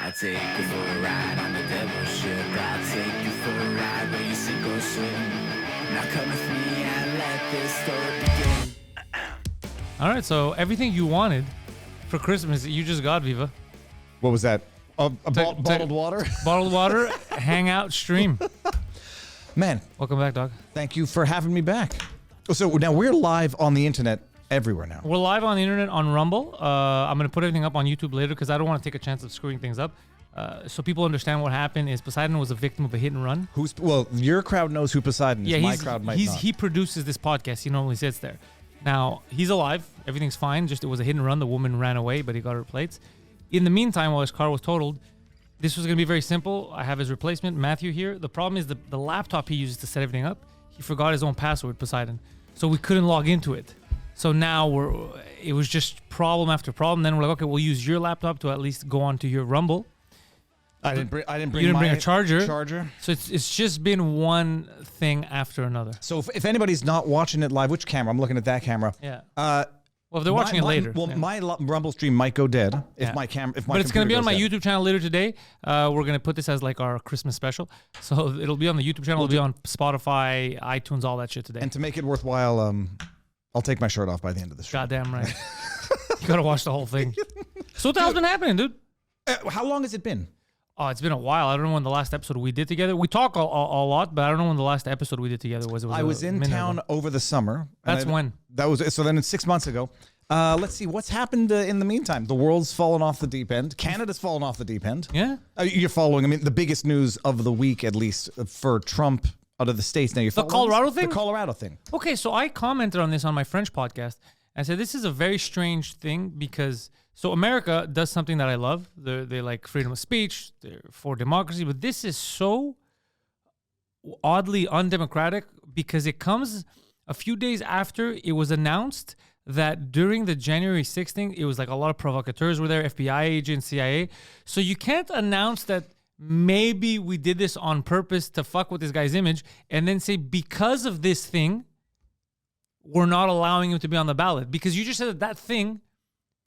I'll take you for a ride on the devil's ship. I'll take you for a ride where you sink or swim. Now come with me and let this story begin. All right, so everything you wanted for Christmas, you just got, Viva. What was that? Bottled water? Bottled water, hangout, stream. Man. Welcome back, dog. Thank you for having me back. So now we're live on the internet everywhere now. We're live on the internet on Rumble. I'm going to put everything up on YouTube later because I don't want to take a chance of screwing things up. So people understand what happened is Poseidon was a victim of a hit and run. Well, your crowd knows who Poseidon is. Yeah, my crowd might not. He produces this podcast. He normally sits there. Now, he's alive. Everything's fine. Just it was a hit and run. The woman ran away, but he got her plates. In the meantime, while his car was totaled, this was going to be very simple. I have his replacement, Matthew, here. The problem is the laptop he uses to set everything up, he forgot his own password, Poseidon. So we couldn't log into it. So now it was just problem after problem. Then we're like, okay, we'll use your laptop to at least go onto your Rumble. I didn't bring You didn't bring a charger. Charger. So it's just been one thing after another. So if anybody's not watching it live, which camera? I'm looking at that camera. Yeah. Well, if they're watching it later. Well, my Rumble stream might go dead if my But it's going to be on my YouTube channel later today. We're going to put this as like our Christmas special. So it'll be on the YouTube channel. It'll be on Spotify, iTunes, all that shit today. And to make it worthwhile, I'll take my shirt off by the end of the show. Goddamn right. You got to watch the whole thing. So what the hell's been happening, dude? How long has it been? Oh, it's been a while. I don't know when the last episode we did together. We talk a lot, but I don't know when the last episode we did together was. I was in town over the summer. That's when. That was so. Then it's 6 months ago. Let's see what's happened in the meantime. The world's fallen off the deep end. Canada's fallen off the deep end. Yeah, you're following. I mean, the biggest news of the week, at least for Trump out of the States. Now you're following the Colorado thing. The Colorado thing. Okay, so I commented on this on my French podcast. I said this is a very strange thing because so America does something that I love. They like freedom of speech. They're for democracy, but this is so oddly undemocratic because it comes a few days after it was announced that during the January 6th thing, it was like a lot of provocateurs were there, FBI agents, CIA. So you can't announce that maybe we did this on purpose to fuck with this guy's image and then say because of this thing, we're not allowing him to be on the ballot. Because you just said that thing,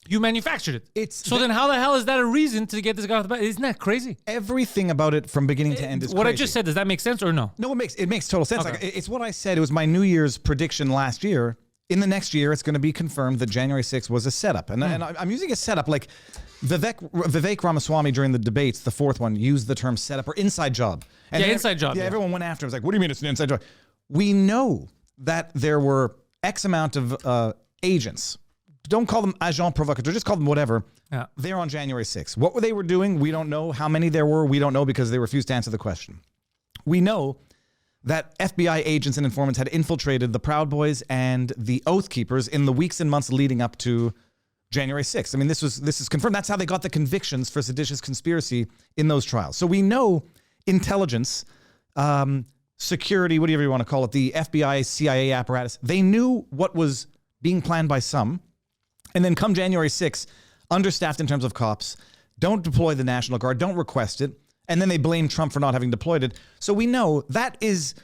you manufactured it. Then how the hell is that a reason to get this guy off the ballot? Isn't that crazy? Everything about it from beginning to end is what crazy. I just said, does that make sense or no? No, it makes total sense. Okay. Like, it's what I said. It was my New Year's prediction last year. In the next year, it's going to be confirmed that January 6th was a setup. And I'm using a setup like Vivek Ramaswamy during the debates, the fourth one, used the term setup or inside job. And inside job. Yeah, everyone went after him. It was like, what do you mean it's an inside job? We know that there were X amount of agents. Don't call them agents provocateurs, just call them whatever. Yeah. They're on January 6th. What they were doing, we don't know. How many there were, we don't know because they refused to answer the question. We know that FBI agents and informants had infiltrated the Proud Boys and the Oath Keepers in the weeks and months leading up to January 6th. I mean, this is confirmed. That's how they got the convictions for seditious conspiracy in those trials. So we know intelligence, security, whatever you want to call it, the FBI, CIA apparatus, they knew what was being planned by some. And then come January 6th, understaffed in terms of cops, don't deploy the National Guard, don't request it. And then they blame Trump for not having deployed it. So we know that is,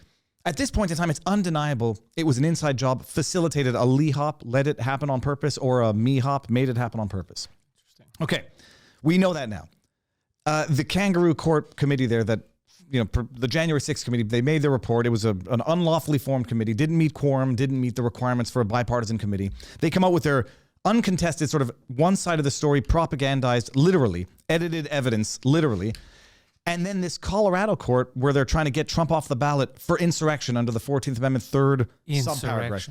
at this point in time, it's undeniable. It was an inside job, facilitated a Lee hop, let it happen on purpose, or a me hop, made it happen on purpose. Interesting. Okay, we know that now. The kangaroo court committee there that, the January 6th committee, they made their report. It was an unlawfully formed committee, didn't meet quorum, didn't meet the requirements for a bipartisan committee. They come out with their uncontested sort of one side of the story, propagandized literally, edited evidence literally. And then this Colorado court where they're trying to get Trump off the ballot for insurrection under the 14th Amendment, third subparagraph.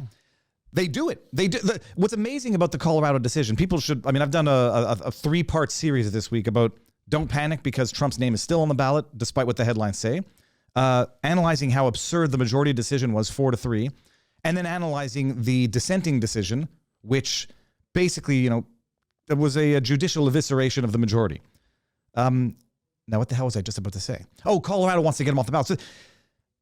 They do it. They do. What's amazing about the Colorado decision, people should, I've done a 3-part series this week about don't panic because Trump's name is still on the ballot, despite what the headlines say. Analyzing how absurd the majority decision was, 4-3. And then analyzing the dissenting decision, which basically, it was a judicial evisceration of the majority. Now, what the hell was I just about to say? Oh, Colorado wants to get him off the ballot. So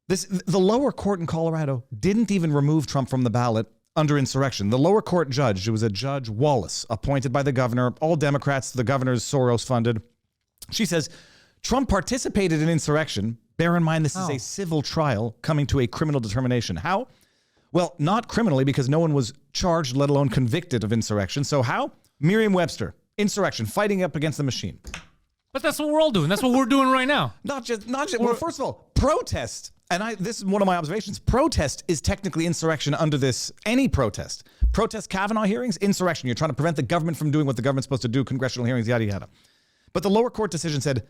the lower court in Colorado didn't even remove Trump from the ballot under insurrection. The lower court judge, it was a Judge Wallace, appointed by the governor, all Democrats, the governor's Soros funded. She says, Trump participated in insurrection. Bear in mind, this is a civil trial coming to a criminal determination. How? Well, not criminally because no one was charged, let alone convicted of insurrection. So how? Merriam-Webster, insurrection, fighting up against the machine. But that's what we're all doing. That's what we're doing right now. Not just. Well, first of all, protest. And this is one of my observations. Protest is technically insurrection under this. Any protest. Protest Kavanaugh hearings, insurrection. You're trying to prevent the government from doing what the government's supposed to do, congressional hearings, yada, yada. But the lower court decision said,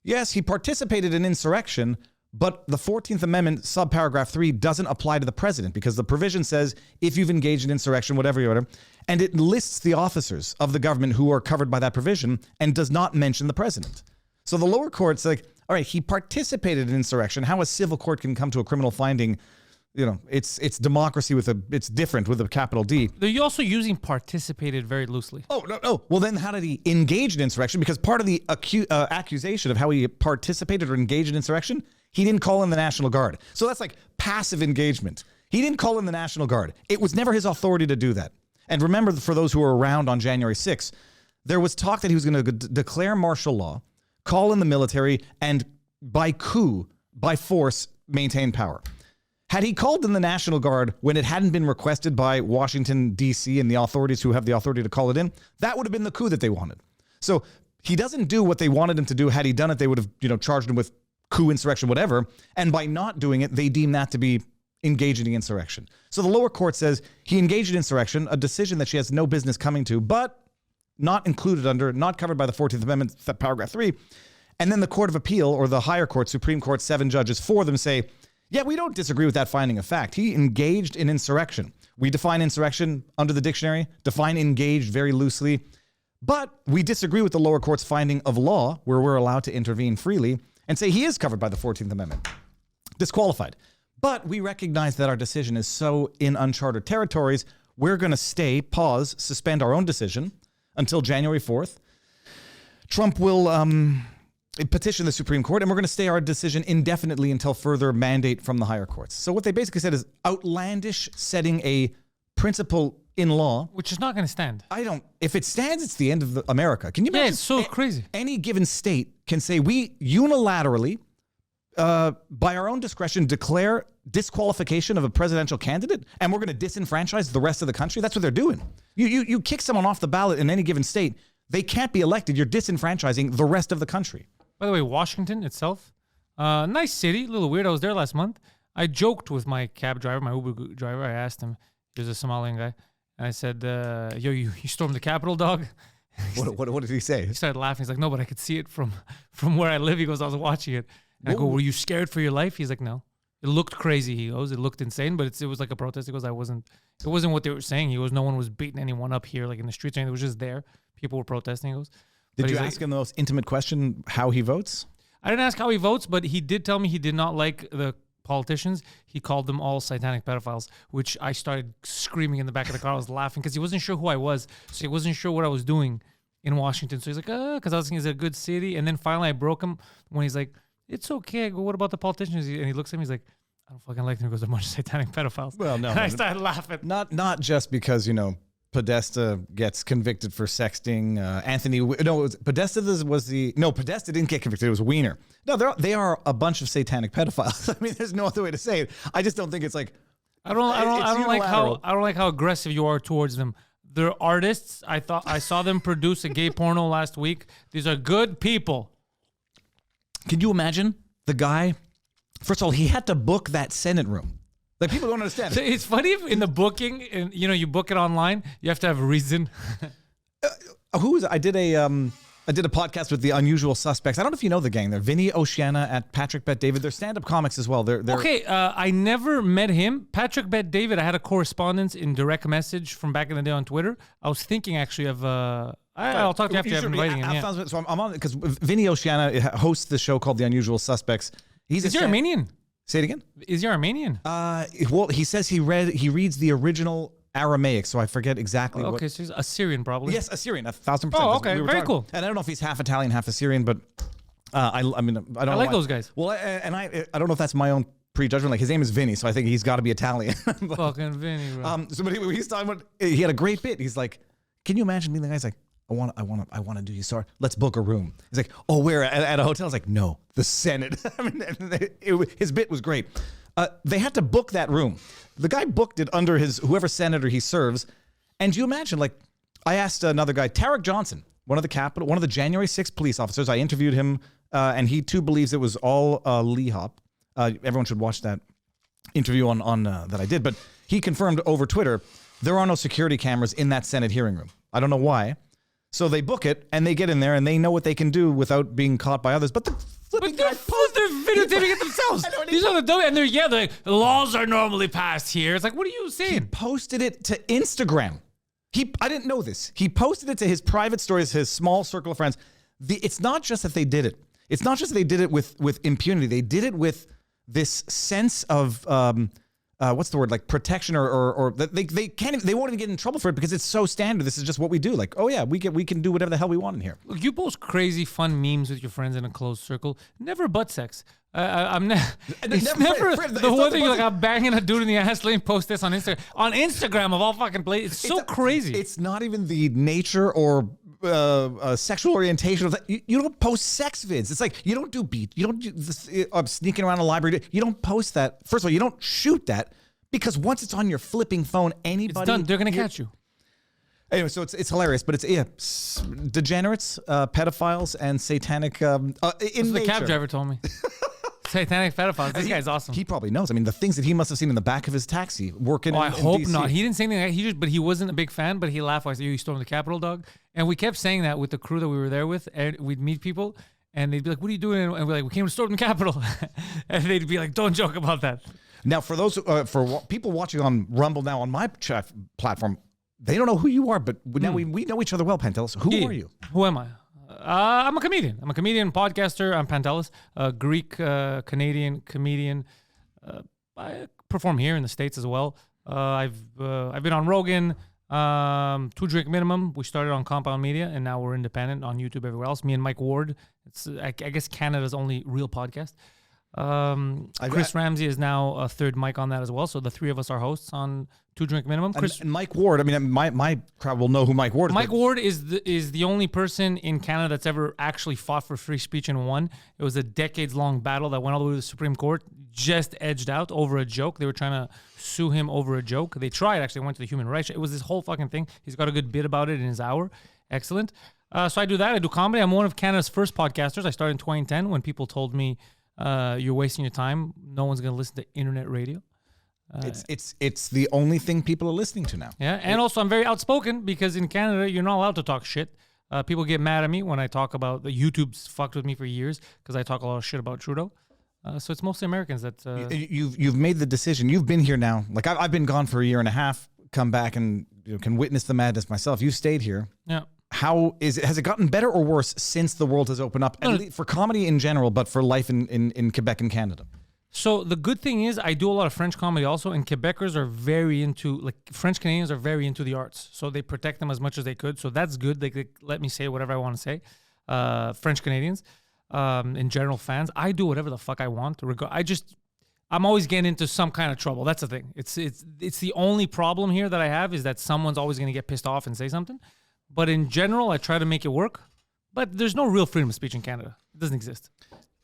yes, he participated in insurrection, but the 14th Amendment, subparagraph 3, doesn't apply to the president because the provision says if you've engaged in insurrection, whatever, and it lists the officers of the government who are covered by that provision and does not mention the president. So the lower court's like, all right, he participated in insurrection. How a civil court can come to a criminal finding, it's democracy it's different with a capital D. They're also using participated very loosely. Oh, no. Well, then how did he engage in insurrection? Because part of the accusation of how he participated or engaged in insurrection, he didn't call in the National Guard. So that's like passive engagement. He didn't call in the National Guard. It was never his authority to do that. And remember, for those who were around on January 6th, there was talk that he was going to declare martial law, call in the military, and by coup, by force, maintain power. Had he called in the National Guard when it hadn't been requested by Washington, D.C. and the authorities who have the authority to call it in, that would have been the coup that they wanted. So he doesn't do what they wanted him to do. Had he done it, they would have charged him with coup, insurrection, whatever. And by not doing it, they deem that to be engaging in insurrection. So the lower court says he engaged in insurrection, a decision that she has no business coming to, but not included under, not covered by the 14th Amendment, paragraph 3. And then the Court of Appeal, or the higher court, Supreme Court, 7 judges, 4 of them say, yeah, we don't disagree with that finding of fact. He engaged in insurrection. We define insurrection under the dictionary, define engaged very loosely, but we disagree with the lower court's finding of law, where we're allowed to intervene freely, and say he is covered by the 14th Amendment. Disqualified. But we recognize that our decision is so in uncharted territories, we're going to pause, suspend our own decision until January 4th. Trump will petition the Supreme Court, and we're going to stay our decision indefinitely until further mandate from the higher courts. So what they basically said is outlandish, setting a principle in law. Which is not going to stand. If it stands, it's the end of America. Can you imagine? Yeah, it's so crazy. Any given state can say, we unilaterally, by our own discretion, declare disqualification of a presidential candidate, and we're going to disenfranchise the rest of the country. That's what they're doing. You kick someone off the ballot in any given state, they can't be elected. You're disenfranchising the rest of the country. By the way, Washington itself, nice city, a little weird. I was there last month. I joked with my cab driver, my Uber driver. I asked him, he was a Somalian guy, and I said, yo, you stormed the Capitol, dog? What did he say? He started laughing. He's like, no, but I could see it from where I live. He goes, I was watching it. And I go, were you scared for your life? He's like, no. It looked crazy, he goes. It looked insane, but it was like a protest. He goes, it wasn't what they were saying. He goes, no one was beating anyone up here, like in the streets or anything. It was just there. People were protesting, he goes. Did you ask him the most intimate question, how he votes? I didn't ask how he votes, but he did tell me he did not like the politicians. He called them all satanic pedophiles, which I started screaming in the back of the car. I was laughing because he wasn't sure who I was. So he wasn't sure what I was doing in Washington. So he's like, because I was thinking, is it a good city? And then finally I broke him when he's like, it's okay. I go, what about the politicians? And he looks at me, he's like, I don't fucking like them because they're a bunch of satanic pedophiles. Well, no. And I started laughing. Not just because, Podesta gets convicted for sexting. Podesta didn't get convicted. It was Wiener. No, they are a bunch of satanic pedophiles. I mean, there's no other way to say it. I just don't think it's like. I don't like how aggressive you are towards them. They're artists. I saw them produce a gay porno last week. These are good people. Can you imagine the guy? First of all, he had to book that Senate room. Like, people don't understand. So it's funny if in the booking, and you book it online, you have to have a reason. I did a podcast with the Unusual Suspects. I don't know if you know the gang. They're Vinny Oceana at Patrick Bet David. They're stand-up comics as well. They're okay. I never met him. Patrick Bet David. I had a correspondence in direct message from back in the day on Twitter. I was thinking actually of. I'll talk to you after I've inviting him. Yeah. So I'm on it because Vinny Oceana hosts the show called The Unusual Suspects. Is he Armenian? Say it again. Is he Armenian? Well, he says he reads the original Aramaic, so I forget exactly. Okay, so he's Assyrian probably. Yes, Assyrian, 1,000%. Oh, okay, very cool. And I don't know if he's half Italian, half Assyrian, but I like those guys. Well, I don't know if that's my own prejudgment. Like, his name is Vinny, so I think he's got to be Italian. Fucking Vinny, bro. But he's talking about. He had a great bit. He's like, can you imagine being the guy's like, I want to do you. Sorry, let's book a room. He's like, oh, where at a hotel? I was like, no, the Senate. I mean, his bit was great. They had to book that room. The guy booked it under whoever senator he serves. And you imagine, like, I asked another guy, Tarek Johnson, one of the January 6th police officers. I interviewed him, and he too believes it was all Lee Hop. Everyone should watch that interview on that I did. But he confirmed over Twitter there are no security cameras in that Senate hearing room. I don't know why. So they book it, and they get in there, and they know what they can do without being caught by others. But they're videotaping it themselves. These are the and they're like, the laws are normally passed here. It's like, what are you saying? He posted it to Instagram. I didn't know this. He posted it to his private stories, his small circle of friends. It's not just that they did it. It's not just that they did it with impunity. They did it with this sense of what's the word, like protection, or they can't, they won't even get in trouble for it because it's so standard. This is just what we do. Like, oh yeah, we can do whatever the hell we want in here. Look, you post crazy fun memes with your friends in a closed circle. Never butt sex. It's never the one thing. You're like, I'm banging a dude in the ass. Let me post this on Instagram. On Instagram of all fucking places, it's so crazy. It's not even the nature or sexual orientation of that. You don't post sex vids. It's like you don't do beat. You don't do this, sneaking around a library. You don't post that. First of all, you don't shoot that because once it's on your flipping phone, anybody, it's done. They're gonna catch you. Anyway, so it's hilarious, but it's degenerates, pedophiles, and satanic. In the cab driver told me. Satanic pedophiles. This guy's awesome. He probably knows. I mean, the things that he must have seen in the back of his taxi working. I hope DC. not. He didn't say anything. But he wasn't a big fan. But he laughed. I said, "You stormed the Capitol, dog." And we kept saying that with the crew that we were there with. And we'd meet people, and they'd be like, "What are you doing?" And we're like, "We came to storm the Capitol." And they'd be like, "Don't joke about that." Now, for those people watching on Rumble now on my platform, they don't know who you are. But now we know each other well. Pantelis, who are you? Who am I? I'm a comedian. I'm a comedian, podcaster. I'm Pantelis, a Greek Canadian comedian. I perform here in the States as well. I've been on Rogan, 2 Drink Minimum. We started on Compound Media, and now we're independent on YouTube everywhere else. Me and Mike Ward. It's I guess Canada's only real podcast. Chris Ramsey is now a third mic on that as well. So the three of us are hosts on 2 Drink Minimum. Chris and Mike Ward. I mean, my crowd will know who Mike Ward is. Mike Ward is the only person in Canada that's ever actually fought for free speech and won. It was a decades-long battle that went all the way to the Supreme Court, just edged out over a joke. They were trying to sue him over a joke. They tried, actually went to the human rights. It was this whole fucking thing. He's got a good bit about it in his hour. Excellent. So I do that. I do comedy. I'm one of Canada's first podcasters. I started in 2010 when people told me, you're wasting your time. No one's going to listen to internet radio. It's the only thing people are listening to now. Yeah, and also I'm very outspoken because in Canada you're not allowed to talk shit. People get mad at me when I talk about the YouTube's fucked with me for years because I talk a lot of shit about Trudeau. So it's mostly Americans that you've made the decision. You've been here now. Like I've been gone for a year and a half. Come back and can witness the madness myself. You stayed here. Yeah. How is it? Has it gotten better or worse since the world has opened up? At least for comedy in general, but for life in Quebec and Canada. So the good thing is I do a lot of French comedy also, and Quebecers are very into, like French Canadians are very into the arts. So they protect them as much as they could. So that's good. They let me say whatever I want to say. French Canadians, in general, fans. I do whatever the fuck I want. I'm always getting into some kind of trouble. That's the thing. It's the only problem here that I have is that someone's always going to get pissed off and say something. But in general, I try to make it work. But there's no real freedom of speech in Canada. It doesn't exist.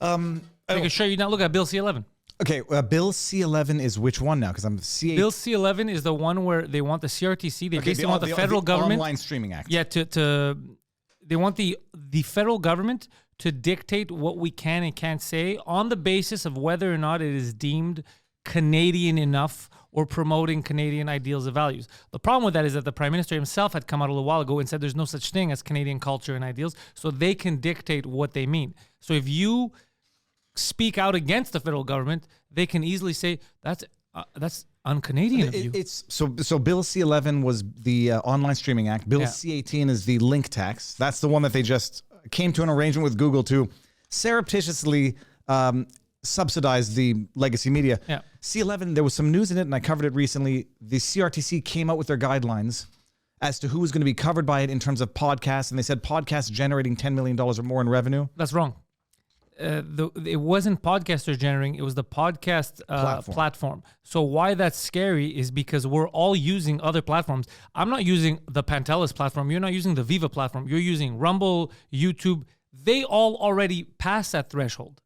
I can show you now. Look at Bill C-11. Okay, Bill C-11 is which one now? Because I'm C-8. Bill C-11 is the one where they want the CRTC. They basically want the federal government. Online Streaming Act. Yeah, they want the federal government to dictate what we can and can't say on the basis of whether or not it is deemed Canadian enough or promoting Canadian ideals and values. The problem with that is that the Prime Minister himself had come out a little while ago and said there's no such thing as Canadian culture and ideals, so they can dictate what they mean. So if you speak out against the federal government, they can easily say that's un-Canadian of you. So Bill C-11 was the Online Streaming Act. Bill C-18 is the link tax. That's the one that they just came to an arrangement with Google to surreptitiously subsidize the legacy media. Yeah. C-11, there was some news in it, and I covered it recently. The CRTC came out with their guidelines as to who was going to be covered by it in terms of podcasts, and they said podcasts generating $10 million or more in revenue. That's wrong. It wasn't podcasters generating, it was the podcast platform. So why that's scary is because we're all using other platforms. I'm not using the Pantelis platform. You're not using the Viva platform. You're using Rumble, YouTube. They all already passed that threshold.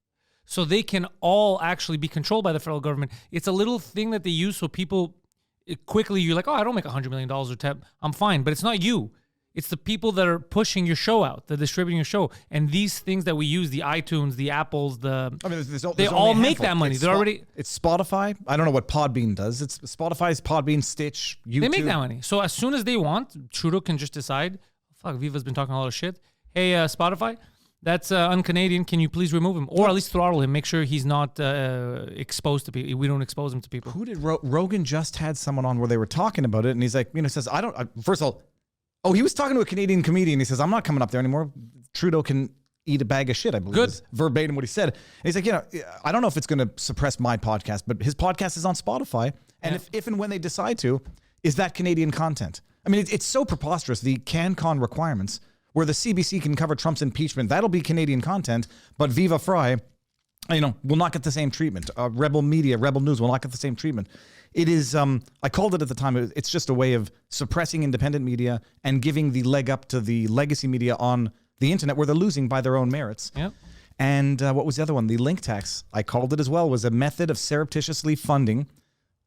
So they can all actually be controlled by the federal government. It's a little thing that they use so people quickly, you're like, oh, I don't make $100 million or $10. I'm fine. But it's not you. It's the people that are pushing your show out, that are distributing your show. And these things that we use, the iTunes, the Apples, they all make that money. It's Spotify. I don't know what Podbean does. It's Spotify's Podbean, Stitch, YouTube. They make that money. So as soon as they want, Trudeau can just decide, fuck, Viva's been talking a lot of shit. Hey, Spotify, that's un-Canadian. Can you please remove him? Or at least throttle him. Make sure he's not exposed to people. We don't expose him to people. Who did Rogan just had someone on where they were talking about it, and he's like, says, first of all, he was talking to a Canadian comedian. He says, I'm not coming up there anymore. Trudeau can eat a bag of shit, I believe. Good. Is verbatim what he said. And he's like, I don't know if it's going to suppress my podcast, but his podcast is on Spotify. And if and when they decide to, is that Canadian content? I mean, it's so preposterous, the CanCon requirements, where the CBC can cover Trump's impeachment. That'll be Canadian content, but Viva Fry, will not get the same treatment. Rebel Media, Rebel News will not get the same treatment. It is, I called it at the time, it's just a way of suppressing independent media and giving the leg up to the legacy media on the internet where they're losing by their own merits. Yep. And what was the other one? The link tax, I called it as well, was a method of surreptitiously funding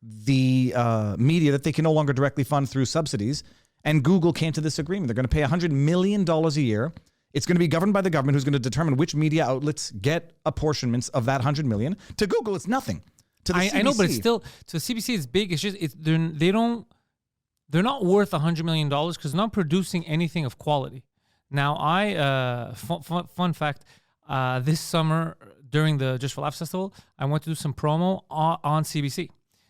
the media that they can no longer directly fund through subsidies. And Google came to this agreement. They're going to pay $100 million a year. It's going to be governed by the government, who's going to determine which media outlets get apportionments of that $100 million. To Google, it's nothing. To the CBC, I know, but it's still, to the CBC, it's big. It's just they're not worth $100 million because they're not producing anything of quality. Now, fun fact, this summer during the Just for Laughs Festival, I went to do some promo on CBC.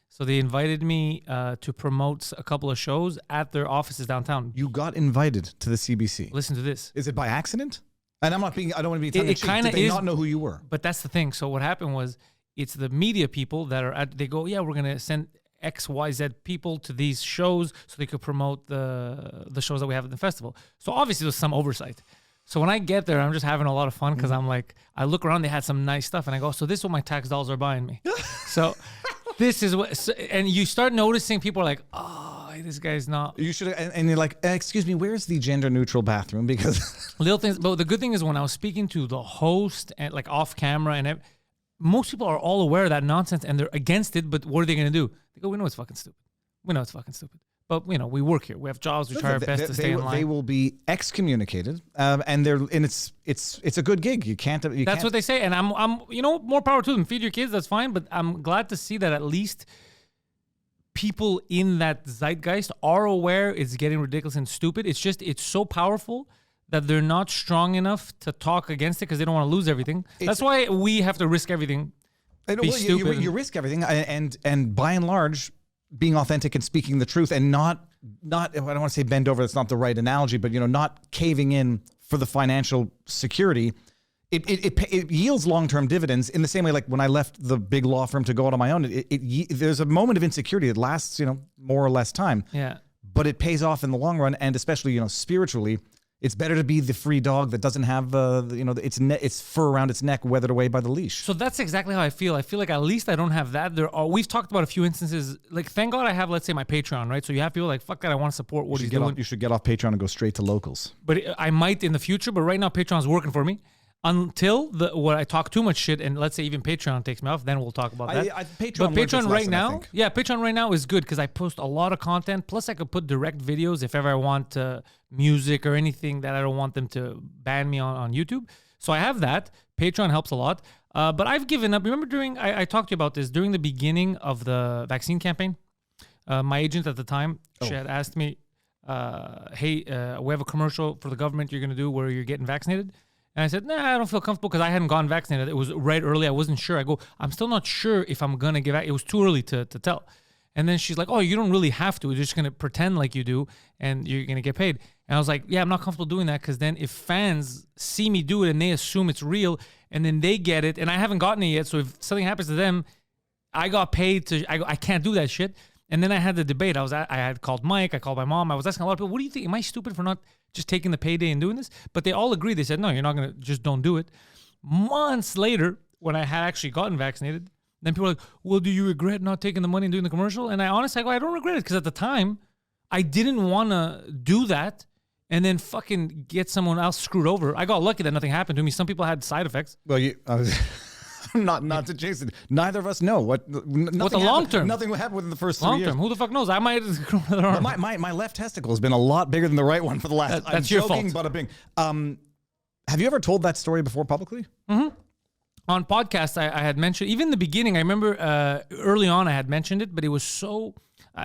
So they invited me to promote a couple of shows at their offices downtown. You got invited to the CBC. Listen to this. Is it by accident? And I don't want to be tongue in cheek. Did they not know who you were? But that's the thing. So what happened was, it's the media people that are they go, yeah, we're going to send XYZ people to these shows so they could promote the shows that we have at the festival. So obviously there's some oversight. So when I get there, I'm just having a lot of fun because I'm like, I look around, they had some nice stuff, and I go, so this is what my tax dollars are buying me. So this is what, and you start noticing people are like, oh, this guy's not. You should, and you're like, excuse me, where's the gender neutral bathroom? Because little things. But the good thing is when I was speaking to the host and like off camera and most people are all aware of that nonsense and they're against it, but what are they going to do? They go, we know it's fucking stupid. We know it's fucking stupid. But, we work here. We have jobs. We try our best to stay in line. They will be excommunicated, and it's a good gig. That's what they say, and I'm more power to them. Feed your kids, that's fine. But I'm glad to see that at least people in that zeitgeist are aware it's getting ridiculous and stupid. It's just it's so powerful that they're not strong enough to talk against it because they don't want to lose everything. That's why we have to risk everything. You risk everything, and by and large, being authentic and speaking the truth, and not I don't want to say bend over. That's not the right analogy, but not caving in for the financial security. It yields long-term dividends in the same way. Like when I left the big law firm to go out on my own, there's a moment of insecurity. It lasts more or less time. Yeah, but it pays off in the long run, and especially spiritually. It's better to be the free dog that doesn't have its fur around its neck weathered away by the leash. So that's exactly how I feel. I feel like at least I don't have that. We've talked about a few instances. Like, thank God I have, let's say, my Patreon, right? So you have people like, fuck that, I want to support what he's doing. You should get off Patreon and go straight to locals. But I might in the future. But right now, Patreon's working for me. Until where I talk too much shit, and let's say even Patreon takes me off, then we'll talk about that. Patreon right now, Patreon right now is good because I post a lot of content. Plus, I could put direct videos if ever I want music or anything that I don't want them to ban me on YouTube. So I have that. Patreon helps a lot. But I've given up. Remember I talked to you about this during the beginning of the vaccine campaign. My agent at the time, she had asked me, hey, we have a commercial for the government you're going to do where you're getting vaccinated. And I said, nah, I don't feel comfortable because I hadn't gotten vaccinated. It was right early. I wasn't sure. I go, I'm still not sure if I'm going to get vaccinated. It was too early to tell. And then she's like, oh, you don't really have to. You're just going to pretend like you do and you're going to get paid. And I was like, yeah, I'm not comfortable doing that because then if fans see me do it and they assume it's real and then they get it and I haven't gotten it yet. So if something happens to them, I got paid I can't do that shit. And then I had the debate. I had called Mike. I called my mom. I was asking a lot of people, what do you think? Am I stupid for not just taking the payday and doing this? But they all agreed. They said, no, you're not going to, just don't do it. Months later, when I had actually gotten vaccinated, then people were like, well, do you regret not taking the money and doing the commercial? And I honestly go, I don't regret it because at the time, I didn't want to do that and then fucking get someone else screwed over. I got lucky that nothing happened to me. Some people had side effects. Well, not to chase it. Neither of us know what the long term. Nothing will happen within the first 3 Long years. term, who the fuck knows? I might grow another arm. My left testicle has been a lot bigger than the right one for the last. That's I'm your joking, fault. Bada bing. Have you ever told that story before publicly? On podcasts, I had mentioned, even in the beginning, I remember early on I had mentioned it, but it was so,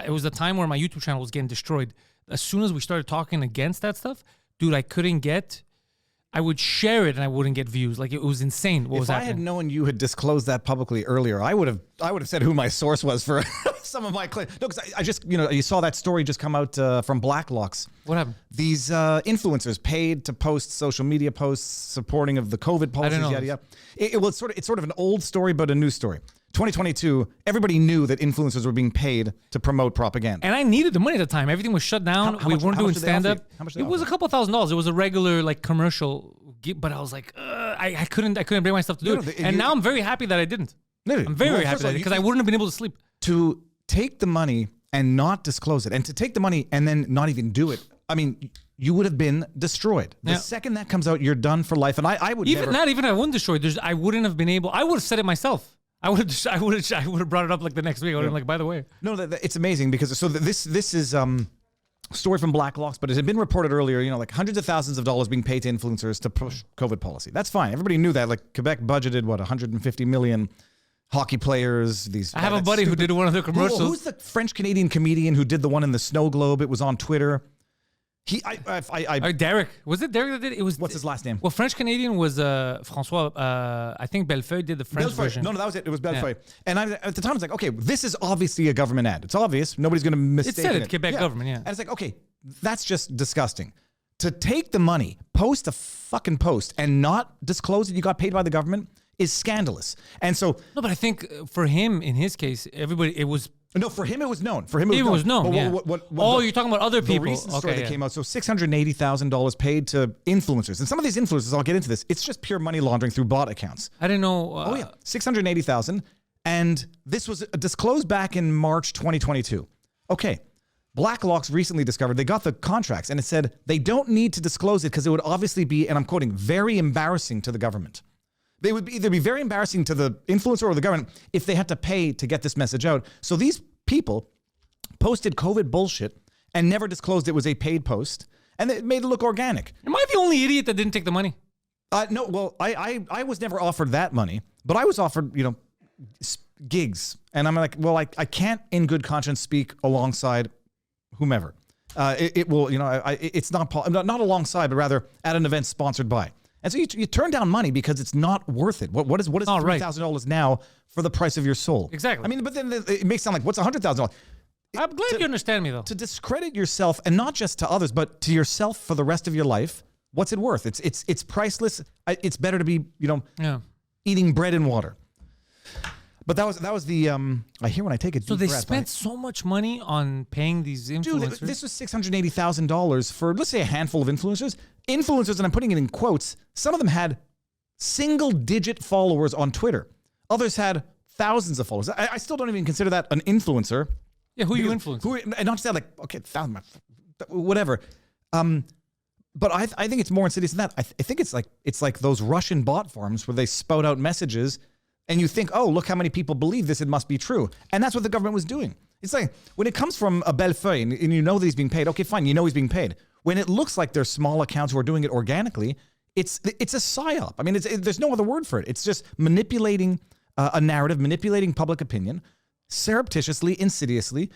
it was the time where my YouTube channel was getting destroyed. As soon as we started talking against that stuff, dude, I would share it and I wouldn't get views. Like, it was insane what was If I happening. had known you had disclosed that publicly earlier, I would have said who my source was for some of my claims. No, because I just, you saw that story just come out from Blacklocks. What happened? These influencers paid to post social media posts supporting of the COVID policies, know yada yada. It's sort of an old story, but a new story. 2022, everybody knew that influencers were being paid to promote propaganda. And I needed the money at the time. Everything was shut down. How We much- weren't how doing much did they offer stand up. you? How much did they It was a offer? couple $1,000s. It was a regular like commercial, but I was like, I couldn't bring myself to do it. And now I'm very happy that I didn't. I'm very happy that I did, because I wouldn't have been able to sleep. To take the money and not disclose it, and to take the money and then not even do it, I mean, you would have been destroyed. The Yeah. second that comes out, you're done for life. And I would Even never, not even if I wouldn't destroy it. I wouldn't have been able. I would have said it myself. I would have brought it up like the next week. I would have been like, by the way. No, it's amazing because this is story from Blacklocks, but it had been reported earlier. Like hundreds of thousands of dollars being paid to influencers to push COVID policy. That's fine. Everybody knew that. Like Quebec budgeted 150 million. Hockey players. I have a buddy who did one of the commercials. Who's the French Canadian comedian who did the one in the snow globe? It was on Twitter. Derek. Was it Derek that did it? It was. What's his last name? Well, French Canadian was Francois. I think Bellefeuille did the French version. No, that was it. It was Bellefeuille. And at the time, I was like, okay, this is obviously a government ad. It's obvious. Nobody's going to mistake it. It said Quebec government, yeah. And it's like, okay, that's just disgusting. To take the money, post a fucking post, and not disclose that you got paid by the government is scandalous. And so... No, but I think for him, in his case, everybody, it was... No, for him it was known. For him it was known. But Yeah. You're talking about other people. The recent story that came out. So $680,000 paid to influencers, and some of these influencers, I'll get into this. It's just pure money laundering through bot accounts. I didn't know. $680,000, and this was disclosed back in March 2022. Okay, Blacklocks recently discovered they got the contracts, and it said they don't need to disclose it because it would obviously be, and I'm quoting, very embarrassing to the government. They would either be very embarrassing to the influencer or the government if they had to pay to get this message out. So these people posted COVID bullshit and never disclosed it was a paid post, and it made it look organic. Am I the only idiot that didn't take the money? No, well, I was never offered that money, but I was offered, gigs, and I'm like, well, I can't in good conscience speak alongside whomever. It will, it's not alongside, but rather at an event sponsored by. And so you turn down money because it's not worth it. What is $3,000 now for the price of your soul? Exactly. I mean, but then it makes it sound like, what's $100,000? I'm glad you understand me, though. To discredit yourself, and not just to others, but to yourself for the rest of your life, what's it worth? It's priceless. It's better to be, eating bread and water. But that was the I hear when I take it. So they spent so much money on paying these influencers. Dude, this was $680,000 for, let's say, a handful of influencers. Influencers, and I'm putting it in quotes. Some of them had single-digit followers on Twitter. Others had thousands of followers. I still don't even consider that an influencer. Yeah, who you influence? And not just that, like, okay, whatever. But I think it's more insidious than that. I think it's like those Russian bot farms where they spout out messages, and you think, oh, look how many people believe this, it must be true. And that's what the government was doing. It's like, when it comes from a Bellefeuille, and you know that he's being paid, okay, fine, you know he's being paid. When it looks like there's small accounts who are doing it organically, it's a psyop. I mean, there's no other word for it. It's just manipulating a narrative, manipulating public opinion, surreptitiously, insidiously,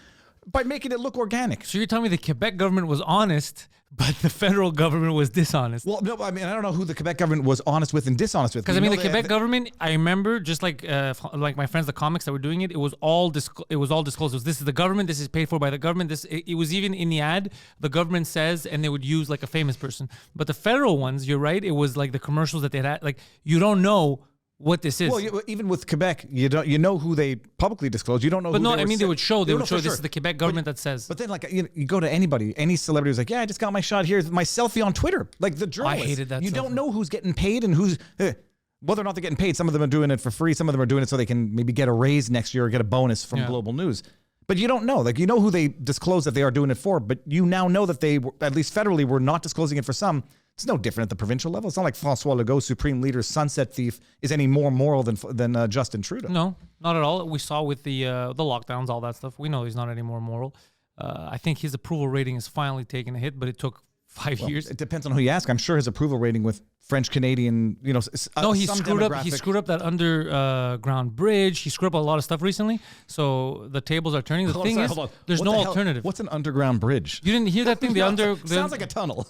by making it look organic. So you're telling me the Quebec government was honest, but the federal government was dishonest? Well, no, I mean, I don't know who the Quebec government was honest with and dishonest with. Because I mean, the Quebec government, I remember, just like my friends, the comics that were doing it, it was all disclosed. It was, this is the government, this is paid for by the government. It was even in the ad, the government says, and they would use like a famous person. But the federal ones, you're right, it was like the commercials that they had. Like, you don't know what this is. Well, even with Quebec, you know who they publicly disclose. You don't know. But who no, they I mean, they would show this sure. is the Quebec government that says. But then, like, you go to anybody, any celebrity who's like, yeah, I just got my shot here, my selfie on Twitter, like the journalist. I hated that. You don't know who's getting paid and who's whether or not they're getting paid. Some of them are doing it for free. Some of them are doing it so they can maybe get a raise next year or get a bonus from Global News. But you don't know. Like, you know who they disclose that they are doing it for, but you now know that they, at least federally, were not disclosing it for some It's no different at the provincial level. It's not like François Legault, supreme leader, sunset thief, is any more moral than Justin Trudeau. No, not at all. We saw with the lockdowns, all that stuff. We know he's not any more moral. I think his approval rating is finally taking a hit, but it took 5 years. It depends on who you ask. I'm sure his approval rating with French Canadian, no, he screwed up. He screwed up that underground bridge. He screwed up a lot of stuff recently. So the tables are turning. The thing is, there's no alternative. What's an underground bridge? You didn't hear that thing? Sounds like a tunnel.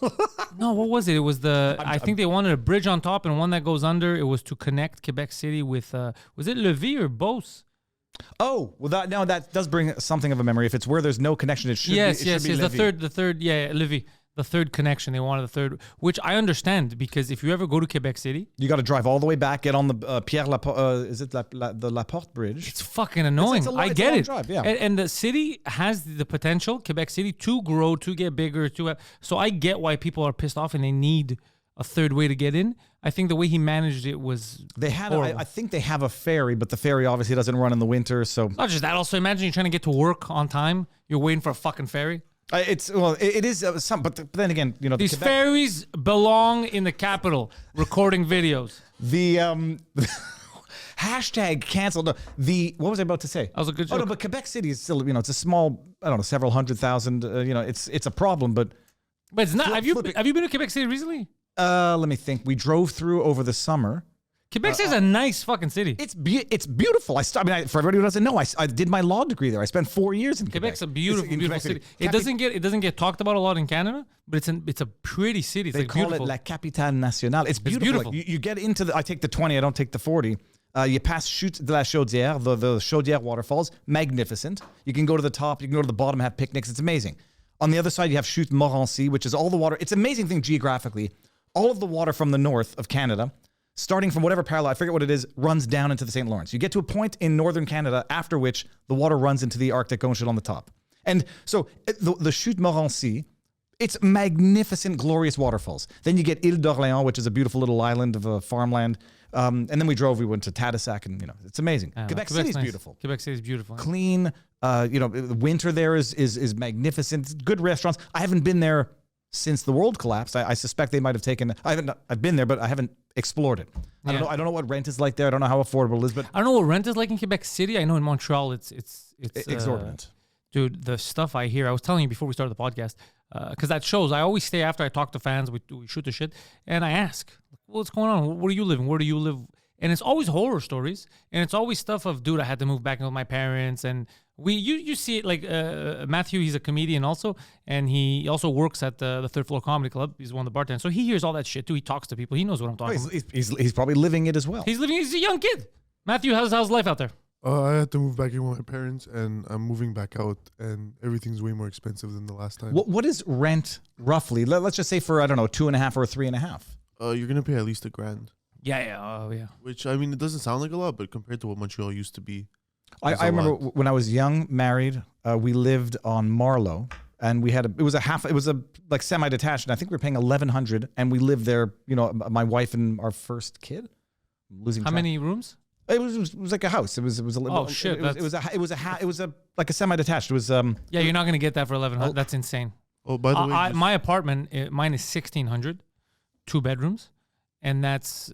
No, what was it? It was I think they wanted a bridge on top and one that goes under. It was to connect Quebec City with. Was it Lévis or Beauce? Oh, well, that does bring something of a memory. If it's where there's no connection, it should be. Yes. The third, Lévis. The third connection. They wanted the third, which I understand because if you ever go to Quebec City, you got to drive all the way back, get on the Pierre Laporte. Is it the Laporte Bridge? It's fucking annoying. I get it. Drive, yeah. And the city has the potential, Quebec City, to grow, to get bigger, so I get why people are pissed off and they need a third way to get in. I think the way he managed it was I think they have a ferry, but the ferry obviously doesn't run in the winter. So not just that. Also, imagine you're trying to get to work on time. You're waiting for a fucking ferry. It is some, but then again, these ferries belong in the capital, recording videos. The hashtag canceled. No, what was I about to say? That was a good joke. Oh no, but Quebec City is still, it's a small, I don't know, several 100,000. It's a problem, but it's not. Have you been to Quebec City recently? Let me think. We drove through over the summer. Quebec City is a nice fucking city. It's beautiful. For everybody who doesn't know, I did my law degree there. I spent 4 years in Quebec. Quebec's a beautiful city. It doesn't get talked about a lot in Canada, but it's a pretty city. They call it La Capitale Nationale. It's beautiful. Like, you get into I take the 20. I don't take the 40. You pass Chute de la Chaudière, the Chaudière waterfalls. Magnificent. You can go to the top. You can go to the bottom, have picnics. It's amazing. On the other side, you have Chute Montmorency, which is all the water. It's an amazing thing geographically. All of the water from the north of Canada, starting from whatever parallel, I forget what it is, runs down into the St. Lawrence. You get to a point in northern Canada after which the water runs into the Arctic Ocean on the top. And so the Chute Montmorency, it's magnificent, glorious waterfalls. Then you get Ile d'Orléans, which is a beautiful little island of farmland. And then we went to Tadoussac, and it's amazing. Quebec City is nice. Beautiful. Quebec City is beautiful. Clean. The winter there is magnificent. Good restaurants. I haven't been there since the world collapsed. I suspect they might have taken. I've been there, but I haven't explored it. I don't know what rent is like there. I don't know how affordable it is, but I don't know what rent is like in Quebec City. I know in Montreal it's exorbitant. Dude, the stuff I hear. I was telling you before we started the podcast because that shows. I always stay after I talk to fans. We shoot the shit, and I ask, "What's going on? Where do you live? Where do you live?" And it's always horror stories, and it's always stuff of, dude, I had to move back in with my parents, and you see it like Matthew. He's a comedian also, and he also works at the Third Floor Comedy Club. He's one of the bartenders, so he hears all that shit too. He talks to people. He knows what I'm talking about. He's probably living it as well. He's a young kid. Matthew, how's life out there? I had to move back in with my parents, and I'm moving back out, and everything's way more expensive than the last time. What is rent roughly? Let's just say for 2.5 or 3.5. You're gonna pay at least $1,000. Yeah. Which, I mean, it doesn't sound like a lot, but compared to what Montreal used to be, I remember when I was young, married, we lived on Marlow, and we had it was like semi-detached, and I think we were paying $1,100, and we lived there. My wife and our first kid. Losing how track. many rooms? It was like a house. It was a little. Oh shit! It was like a semi-detached. It was. Yeah, you're not gonna get that for $1,100. That's insane. Oh, by the way, my apartment, mine is $1,600, 2 bedrooms, and that's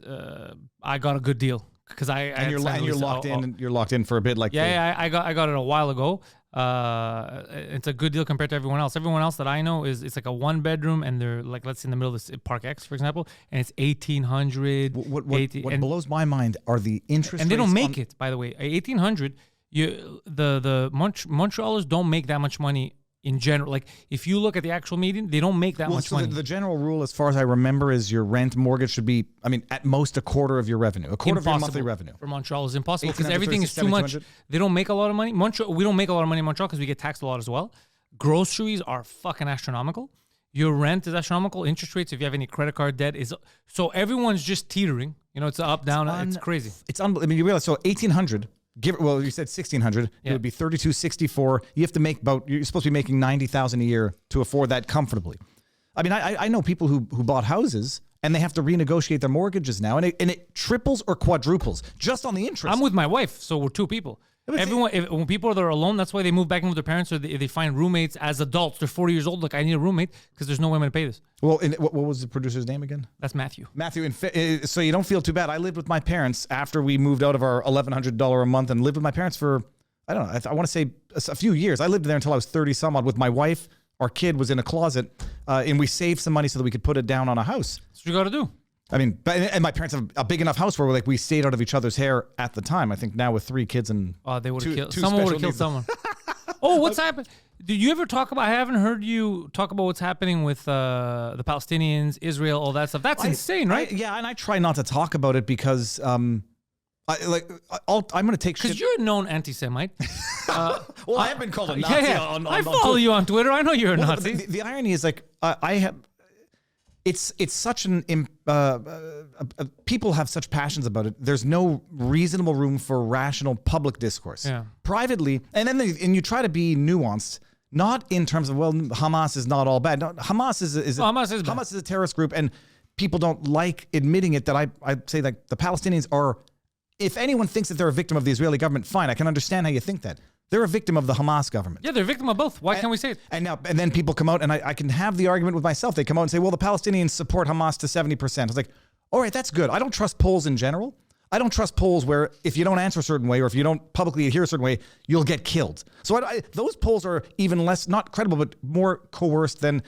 I got a good deal because you're locked in. And you're locked in for a bit. Like I got it a while ago. It's a good deal compared to everyone else. Everyone else that I know it's like a 1 bedroom, and they're like, let's say in the middle of this Park X, for example, and it's $1,800. What blows my mind are the interest and rates. And they don't make it, by the way. $1,800. The Montrealers don't make that much money in general. Like if you look at the actual median, they don't make that much money. The general rule, as far as I remember, is your rent mortgage should be, at most a quarter of your revenue, a quarter of your monthly revenue. For Montreal is impossible because everything is too much. They don't make a lot of money. We don't make a lot of money in Montreal because we get taxed a lot as well. Groceries are fucking astronomical. Your rent is astronomical. Interest rates, if you have any credit card debt, is so everyone's just teetering. It's up, down. It's crazy. It's unbelievable. You realize, so $1,800. You said $1,600. It would be $3,264. You have to make you're supposed to be making $90,000 a year to afford that comfortably. I know people who bought houses and they have to renegotiate their mortgages now, and it triples or quadruples just on the interest. I'm with my wife, so we're 2 people. Everyone, when people are alone, that's why they move back in with their parents, or they find roommates as adults. They're 40 years old. Like, I need a roommate because there's no way I'm going to pay this. Well, what was the producer's name again? That's Matthew. Matthew. So you don't feel too bad. I lived with my parents after we moved out of our $1,100 a month and lived with my parents for, I don't know, I want to say a few years. I lived there until I was 30 some odd with my wife. Our kid was in a closet, and we saved some money so that we could put it down on a house. That's what you got to do. I mean, and my parents have a big enough house where we stayed out of each other's hair at the time. I think now with 3 kids and they would have killed two someone. Would have special killed someone. Oh, what's happened? Did you ever talk about? I haven't heard you talk about what's happening with the Palestinians, Israel, all that stuff. That's insane, right? Yeah, and I try not to talk about it because I'm going to take shit. Because you're a known anti-Semite. Well, I have been called a Nazi. Yeah. I follow you on Twitter. I know you're a Nazi. The irony is, like, I have. It's such an people have such passions about it. There's no reasonable room for rational public discourse. Yeah. Privately, and you try to be nuanced, not in terms of, well, Hamas is not all bad. No, Hamas is a terrorist group, and people don't like admitting it. That I say, like, the Palestinians are. If anyone thinks that they're a victim of the Israeli government, fine. I can understand how you think that. They're a victim of the Hamas government. Yeah, they're a victim of both. Why can't we say it? And then people come out, and I can have the argument with myself. They come out and say, well, the Palestinians support Hamas to 70%. I was like, all right, that's good. I don't trust polls in general. I don't trust polls where if you don't answer a certain way or if you don't publicly adhere a certain way, you'll get killed. So those polls are even less, not credible, but more coerced than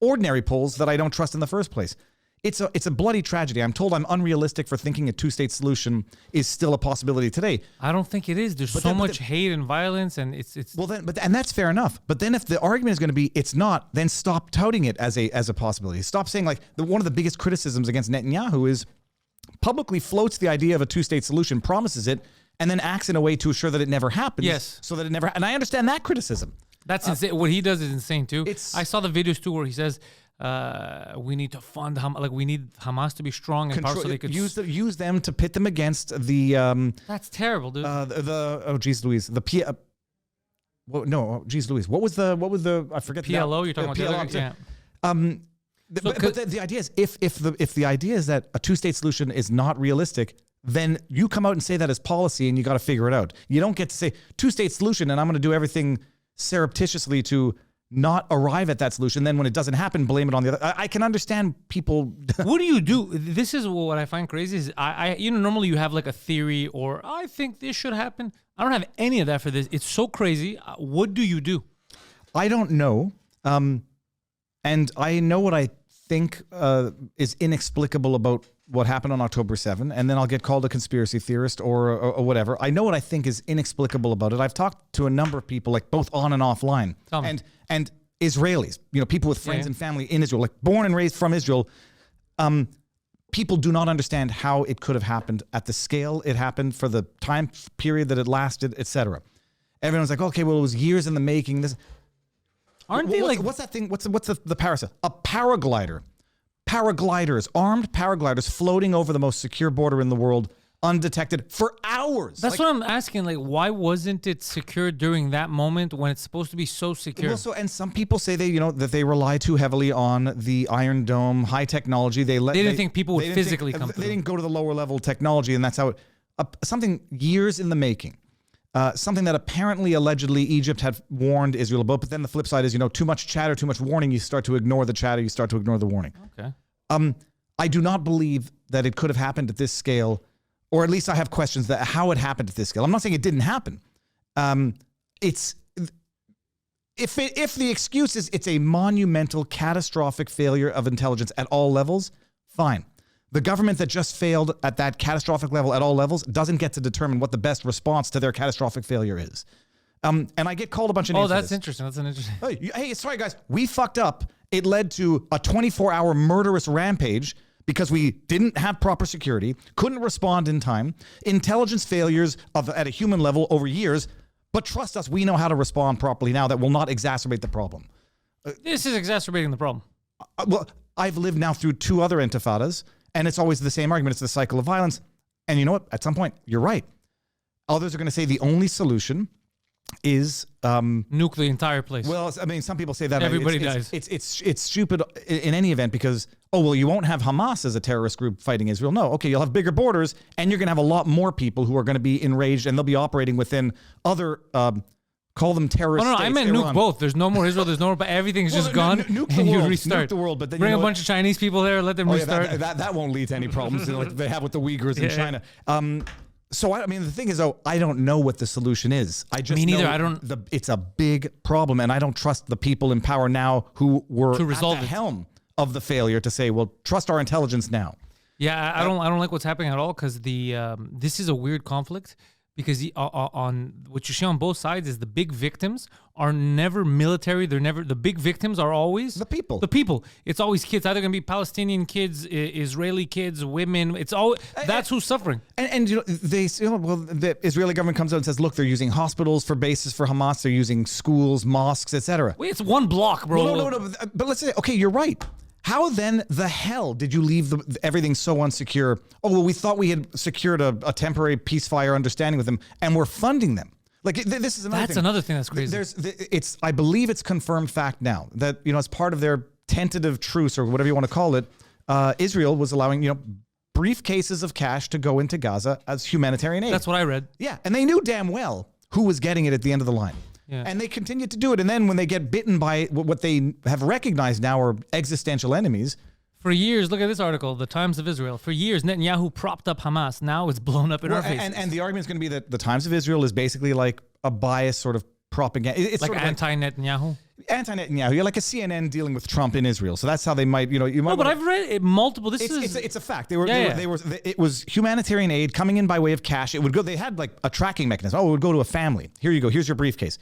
ordinary polls that I don't trust in the first place. It's a bloody tragedy. I'm told I'm unrealistic for thinking a 2-state solution is still a possibility today. I don't think it is. There's so much hate and violence, and it's. Well, then, and that's fair enough. But then, if the argument is going to be it's not, then stop touting it as a possibility. Stop saying, like, one of the biggest criticisms against Netanyahu is publicly floats the idea of a 2-state solution, promises it, and then acts in a way to assure that it never happens. Yes. So that it never. And I understand that criticism. That's insane. What he does is insane too. I saw the videos too where he says. We need to fund we need Hamas to be strong and powerful so they could use them to pit them against the. That's terrible, dude. Louise, Louise, what was the I forget PLO. You're talking about PLO. But the idea is if the idea is that a 2-state solution is not realistic, then you come out and say that as policy, and you got to figure it out. You don't get to say 2-state solution, and I'm going to do everything surreptitiously to not arrive at that solution. Then when it doesn't happen, blame it on the other. I can understand people. What do you do? This is what I find crazy is normally you have like a theory or I think this should happen. I don't have any of that for this. It's so crazy. What do you do? I don't know. And I know what I think is inexplicable about what happened on October 7, and then I'll get called a conspiracy theorist or whatever. I know what I think is inexplicable about it. I've talked to a number of people, like both on and offline, and Israelis, people with friends and family in Israel, like born and raised from Israel. People do not understand how it could have happened at the scale it happened, for the time period that it lasted, etc. Everyone's like, okay, well, it was years in the making. Aren't they like... What's that thing? What's the parasite? A paraglider. Armed paragliders floating over the most secure border in the world, undetected for hours. That's what I'm asking. Like, why wasn't it secure during that moment when it's supposed to be so secure? Well, and some people say that they rely too heavily on the Iron Dome, high technology. They didn't think people would physically come through. They didn't go to the lower level technology, and that's how something years in the making. Something that apparently, allegedly, Egypt had warned Israel about. But then the flip side is, too much chatter, too much warning. You start to ignore the chatter. You start to ignore the warning. Okay. I do not believe that it could have happened at this scale, or at least I have questions that how it happened at this scale. I'm not saying it didn't happen. If the excuse is it's a monumental, catastrophic failure of intelligence at all levels, fine. The government that just failed at that catastrophic level at all levels doesn't get to determine what the best response to their catastrophic failure is. And I get called a bunch of names. Oh, that's interesting. That's an interesting. Hey, sorry guys, we fucked up. It led to a 24-hour murderous rampage because we didn't have proper security, couldn't respond in time, intelligence failures at a human level over years. But trust us, we know how to respond properly now. That will not exacerbate the problem. This is exacerbating the problem. Well, I've lived now through 2 other intifadas. And it's always the same argument. It's the cycle of violence. And you know what? At some point, you're right. Others are going to say the only solution is Nuke the entire place. well, I mean, some people say that Everybody it's, dies. It's stupid in any event because you won't have Hamas as a terrorist group fighting Israel. No, okay, you'll have bigger borders, and you're going to have a lot more people who are going to be enraged, and they'll be operating within other call them terrorist. Oh, no, states. I meant nuke both. There's no more Israel. There's no more. But everything's just gone. Nuke the and world. you restart. Nuke the world, but then bring you a know bunch of Chinese people there. Let them restart. That won't lead to any problems like they have with the Uyghurs in China. So I mean, the thing is, though, I don't know what the solution is. I just Me neither. know I don't. It's a big problem, and I don't trust the people in power now who were To resolve at the it. helm of the failure to say, well, trust our intelligence now. Yeah, I don't like what's happening at all because this is a weird conflict because on what you see on both sides is the big victims are never military. They're never the big victims are always The people. The people. It's always kids. Either going to be Palestinian kids, Israeli kids, women. It's all that's who's suffering. And you know, the Israeli government comes out and says, look, they're using hospitals for bases for Hamas. They're using schools, mosques, etc. Wait, it's one block, bro. No. But let's say, okay, you're right. How then the hell did you leave everything so unsecure? Oh, well, we thought we had secured a temporary ceasefire understanding with them, and we're funding them. Like this is another. That's thing. another thing that's crazy. I believe it's confirmed fact now that as part of their tentative truce or whatever you want to call it, Israel was allowing briefcases of cash to go into Gaza as humanitarian aid. That's what I read. Yeah, and they knew damn well who was getting it at the end of the line. Yeah. And they continued to do it. And then when they get bitten by what they have recognized now are existential enemies. For years, look at this article, The Times of Israel. For years, Netanyahu propped up Hamas. Now it's blown up in our faces. And the argument is going to be that the Times of Israel is basically like a biased sort of propaganda. It's like sort of anti-Netanyahu. Anti-Netanyahu. You're like a CNN dealing with Trump in Israel. So that's how they might, you might. No, but I've read it multiple. It's a fact. They it was humanitarian aid coming in by way of cash. It would go. They had like a tracking mechanism. Oh, it would go to a family. Here you go. Here's your briefcase.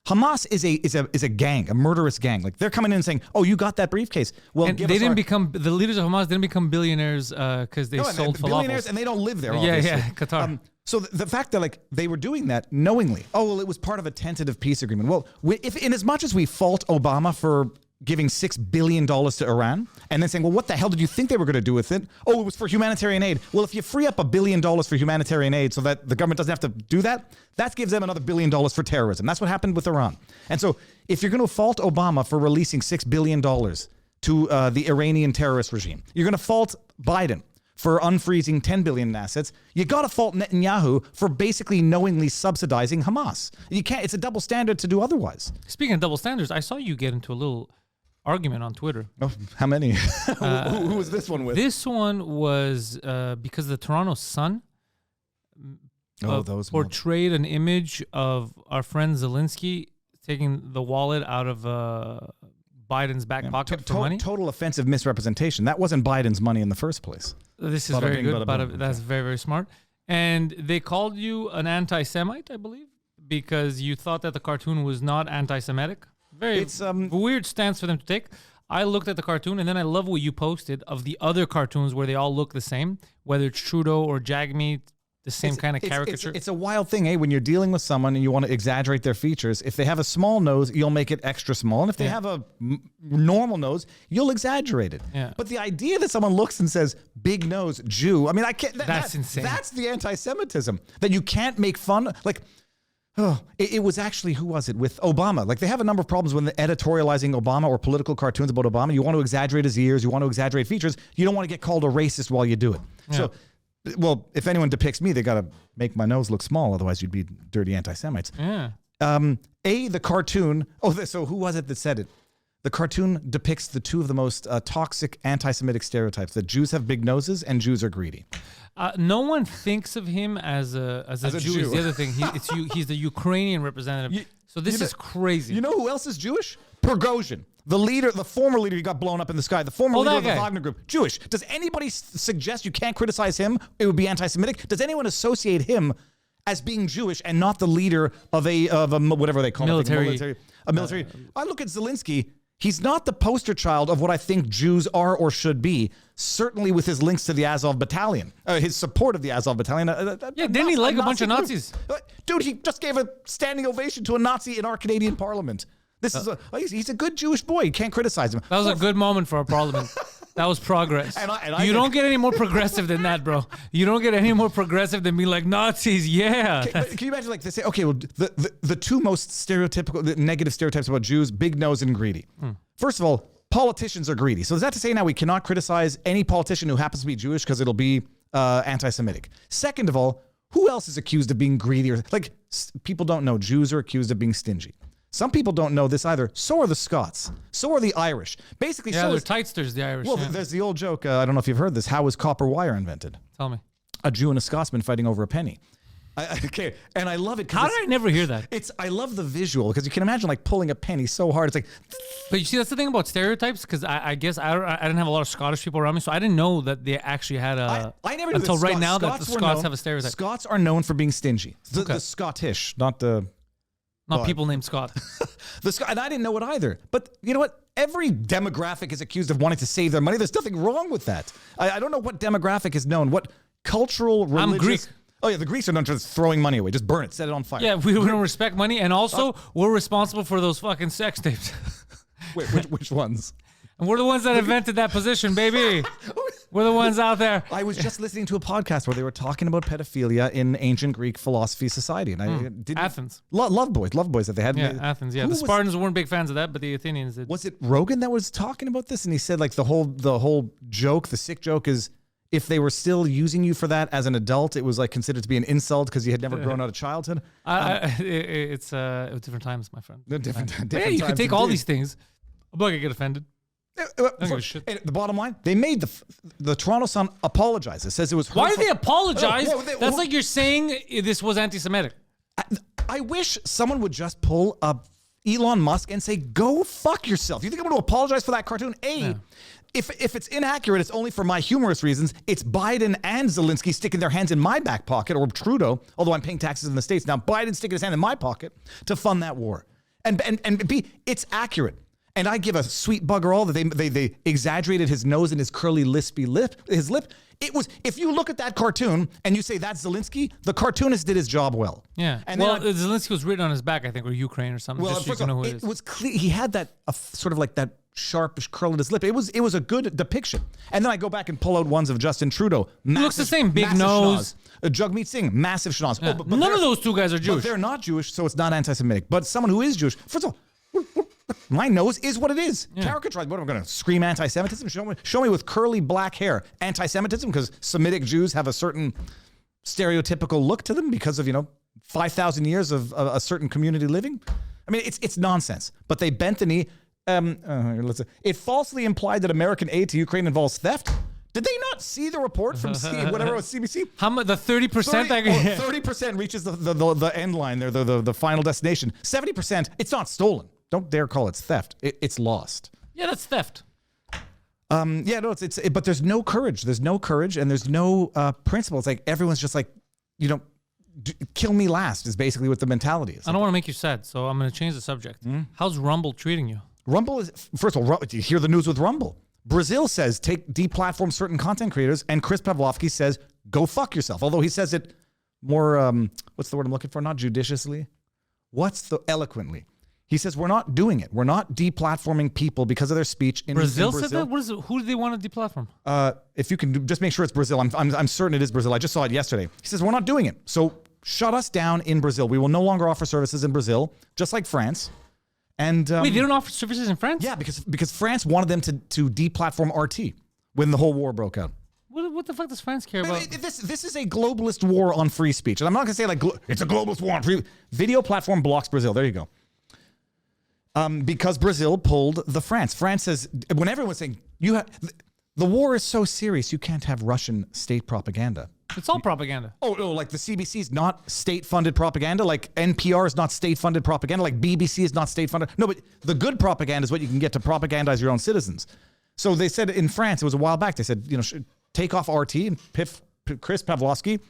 Hamas is a gang, a murderous gang. Like they're coming in and saying, "Oh, you got that briefcase." Well, and they didn't become the leaders of Hamas didn't become billionaires because they sold falafels. Billionaires, and they don't live there. Obviously. Yeah, Qatar. So the fact that like they were doing that knowingly. Oh, well, it was part of a tentative peace agreement. Well, if in as much as we fault Obama for giving $6 billion to Iran and then saying, well, what the hell did you think they were going to do with it? Oh, it was for humanitarian aid. Well, if you free up $1 billion for humanitarian aid so that the government doesn't have to do that, that gives them another $1 billion for terrorism. That's what happened with Iran. And so if you're going to fault Obama for releasing $6 billion to the Iranian terrorist regime, you're going to fault Biden for unfreezing $10 billion in assets, you got to fault Netanyahu for basically knowingly subsidizing Hamas. You can't. It's a double standard to do otherwise. Speaking of double standards, I saw you get into a little argument on Twitter. Oh, how many? Who was this one with? This one was because the Toronto Sun portrayed an image of our friend Zelensky taking the wallet out of Biden's back pocket for money. Total offensive misrepresentation. That wasn't Biden's money in the first place. This is very good. That's very, very smart. And they called you an anti-Semite, I believe, because you thought that the cartoon was not anti-Semitic. It's weird stance for them to take. I looked at the cartoon, and then I love what you posted of the other cartoons where they all look the same, whether it's Trudeau or Jagmeet, the same kind of caricature. It's a wild thing, eh? When you're dealing with someone and you want to exaggerate their features, if they have a small nose, you'll make it extra small. And if they have a normal nose, you'll exaggerate it. Yeah. But the idea that someone looks and says, big nose, Jew, I mean, I can't. That's insane. That's the anti-Semitism. That you can't make fun. Like, it was actually, who was it? With Obama. Like, they have a number of problems when they're editorializing Obama or political cartoons about Obama. You want to exaggerate his ears. You want to exaggerate features. You don't want to get called a racist while you do it. Yeah. So, well, if anyone depicts me, they got to make my nose look small. Otherwise, you'd be dirty anti-Semites. Yeah. The cartoon. So who was it that said it? The cartoon depicts the two of the most toxic anti-Semitic stereotypes: that Jews have big noses and Jews are greedy. No one thinks of him as a Jew. Is the other thing. He's the Ukrainian representative. So this is crazy. You know who else is Jewish? Prigozhin. The leader, the former leader who got blown up in the sky, the former leader of the Wagner Group, Jewish. Does anybody suggest you can't criticize him? It would be anti-Semitic. Does anyone associate him as being Jewish and not the leader of a whatever they call military? A military. I look at Zelensky. He's not the poster child of what I think Jews are or should be. Certainly, with his links to the Azov Battalion, his support of the Azov Battalion. Didn't he like a bunch of Nazis? Dude, he just gave a standing ovation to a Nazi in our Canadian Parliament. This is he's a good Jewish boy. You can't criticize him. That was a good moment for our parliament. That was progress. And I you think- don't get any more progressive than that, bro. You don't get any more progressive than being like Nazis. Yeah. But can you imagine, like, they say, okay, well, the two most stereotypical, the negative stereotypes about Jews, big nose and greedy. First of all, politicians are greedy. So is that to say now we cannot criticize any politician who happens to be Jewish because it'll be anti-Semitic? Second of all, who else is accused of being greedy? Or like, people don't know Jews are accused of being stingy. Some people don't know this either. So are the Scots. So are the Irish. Basically, Yeah, so they're is, tightsters, the Irish. well, yeah. there's the old joke. I don't know if you've heard this. How was copper wire invented? Tell me. A Jew and a Scotsman fighting over a penny. Okay, and I love it. 'cause How did I never hear that? I love the visual because you can imagine like pulling a penny so hard. It's like, But you see, that's the thing about stereotypes, because I guess I didn't have a lot of Scottish people around me, so I didn't know that they actually had a. I never knew until that right now that the were Scots known- have a stereotype. Scots are known for being stingy. The Okay. Scottish, not the. Not God. people named Scott. And I didn't know it either. But you know what? Every demographic is accused of wanting to save their money. There's nothing wrong with that. I don't know what demographic is known. What cultural, religious... I'm Greek. Oh, yeah, the Greeks are known for just throwing money away. Just burn it. Set it on fire. Yeah, we don't respect money, and also we're responsible for those fucking sex tapes. Wait, which ones? And we're the ones that invented that position, baby. We're the ones out there. I was just listening to a podcast where they were talking about pedophilia in ancient Greek philosophy society. And I didn't... Athens. Love boys that they had. Yeah, Athens. Yeah, Who the was- Spartans weren't big fans of that, but the Athenians did. Was it Rogan that was talking about this? And he said like the whole joke, the sick joke is if they were still using you for that as an adult, it was like considered to be an insult because you had never grown out of childhood. It's different times, my friend. No, different But yeah, you can times take all indeed. these things. I'm not gonna get offended. Well, give a shit. and the bottom line, they made the Toronto Sun apologize. It says it was Why hurtful. did they apologize? Oh, That's like you're saying this was anti-Semitic. I wish someone would just pull up Elon Musk and say, "Go fuck yourself." You think I'm going to apologize for that cartoon? If it's inaccurate, it's only for my humorous reasons. It's Biden and Zelensky sticking their hands in my back pocket, or Trudeau, although I'm paying taxes in the States now. Biden sticking his hand in my pocket to fund that war, and B, it's accurate. And I give a sweet bugger all that they exaggerated his nose and his curly lispy lip. It was, if you look at that cartoon and you say that's Zelensky, the cartoonist did his job well. Yeah. And Well, then Zelensky was written on his back, I think, or Ukraine or something. well, just so you first can of know all, who it it is. was clear he had that sort of like that sharpish curl in his lip. It was a good depiction. And then I go back and pull out ones of Justin Trudeau. looks the same, big massive nose. schnoz. Jagmeet Singh, massive schnoz. Yeah. Oh, but None they're- of those two guys are But Jewish. they're not Jewish, so it's not anti-Semitic. But someone who is Jewish, first of all, my nose is what it is. Caricaturized. What am I going to scream anti-Semitism? Show me with curly black hair anti-Semitism because Semitic Jews have a certain stereotypical look to them because of 5,000 years of a certain community living. I mean, it's nonsense. But they bent the knee. It falsely implied that American aid to Ukraine involves theft. Did they not see the report from whatever it was, CBC? How much? The 30%? 30% reaches the end line there, the final destination. 70%, it's not stolen. Don't dare call it theft. It's lost. Yeah, that's theft. Yeah, no, but there's no courage. There's no courage and there's no principle. It's like everyone's just like, kill me last is basically what the mentality is. I don't want to make you sad, so I'm going to change the subject. How's Rumble treating you? Rumble is, first of all, do you hear the news with Rumble? Brazil says deplatform certain content creators, and Chris Pavlovsky says go fuck yourself. Although he says it more, what's the word I'm looking for? Not judiciously. Eloquently. He says we're not doing it. We're not deplatforming people because of their speech in Brazil Brazil. said that? What is it? Who do they want to deplatform? If you can just make sure it's Brazil. I'm certain it is Brazil. I just saw it yesterday. He says we're not doing it. So shut us down in Brazil. We will no longer offer services in Brazil, just like France. And Wait, they don't offer services in France? yeah, because France wanted them to deplatform RT when the whole war broke out. What the fuck does France care about? This is a globalist war on free speech, and I'm not going to say like it's a globalist war on free. Video platform blocks Brazil. There you go. Because Brazil pulled the France. France says when everyone's saying the war is so serious, you can't have Russian state propaganda. It's all propaganda. Oh, like the CBC is not state-funded propaganda, like NPR is not state-funded propaganda, like BBC is not state-funded. No, but the good propaganda is what you can get to propagandize your own citizens. So they said in France, it was a while back, they said, take off RT, and Chris Pavlovsky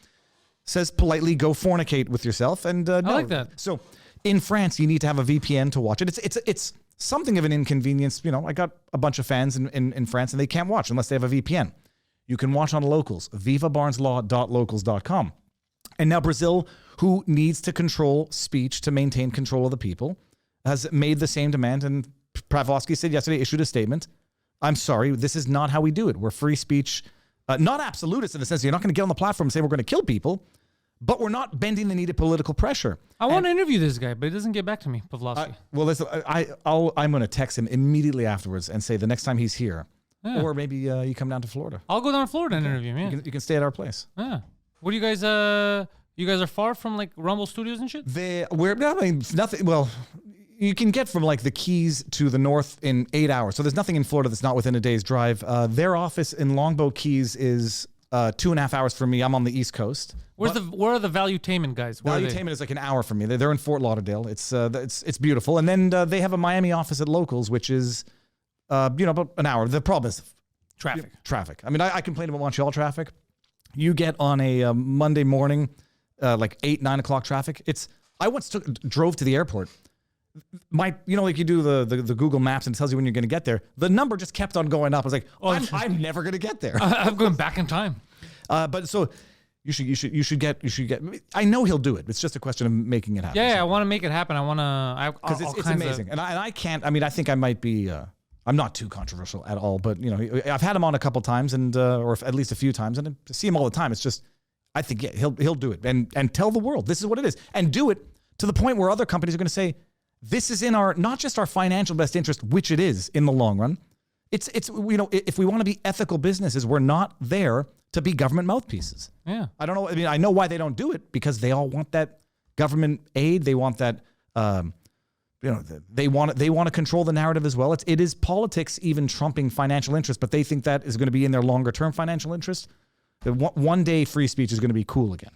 says politely, go fornicate with yourself. And no. I like that. So in France, you need to have a VPN to watch it. It's something of an inconvenience. I got a bunch of fans in France, and they can't watch unless they have a VPN. You can watch on Locals, vivabarneslaw.locals.com. And now Brazil, who needs to control speech to maintain control of the people, has made the same demand. And Pavlovsky said yesterday, issued a statement I'm sorry, this is not how we do it. We're free speech, not absolutist in the sense that you're not going to get on the platform and say we're going to kill people, but we're not bending the knee to political pressure. I want to interview this guy, but he doesn't get back to me, Pavlovsky. Well, listen, I'm going to text him immediately afterwards and say the next time he's here, or maybe you come down to Florida. I'll go down to Florida and interview him. Yeah. You can stay at our place. Yeah. What do you guys? You guys are far from like Rumble Studios and shit. We're nothing. Well, you can get from like the Keys to the north in 8 hours. So there's nothing in Florida that's not within a day's drive. Their office in Longbow Keys is 2.5 hours from me. I'm on the East Coast. Where are the Valuetainment guys? Valuetainment is like an hour from me. They're in Fort Lauderdale. It's beautiful. And then they have a Miami office at Locals, which is about an hour. The problem is Traffic. I mean, I complain about Montreal traffic. You get on a Monday morning, like 8-9 o'clock traffic. I once drove to the airport. Like you do the Google Maps and it tells you when you're going to get there. The number just kept on going up. I was like, I'm never going to get there. I'm going back in time. But so you should get. I know he'll do it. It's just a question of making it happen. Yeah, I want to make it happen. I want to because it's amazing. And I can't. I mean, I think I might be. I'm not too controversial at all, but I've had him on a couple times or at least a few times, and I see him all the time. It's just, I think he'll do it and tell the world this is what it is, and do it to the point where other companies are going to say, this is in our, not just our financial best interest, which it is in the long run. It's if we want to be ethical businesses, we're not there to be government mouthpieces. Yeah. I don't know. I mean, I know why they don't do it, because they all want that government aid. They want that, they want to control the narrative as well. It is politics even trumping financial interest, but they think that is going to be in their longer term financial interest. That one day free speech is going to be cool again.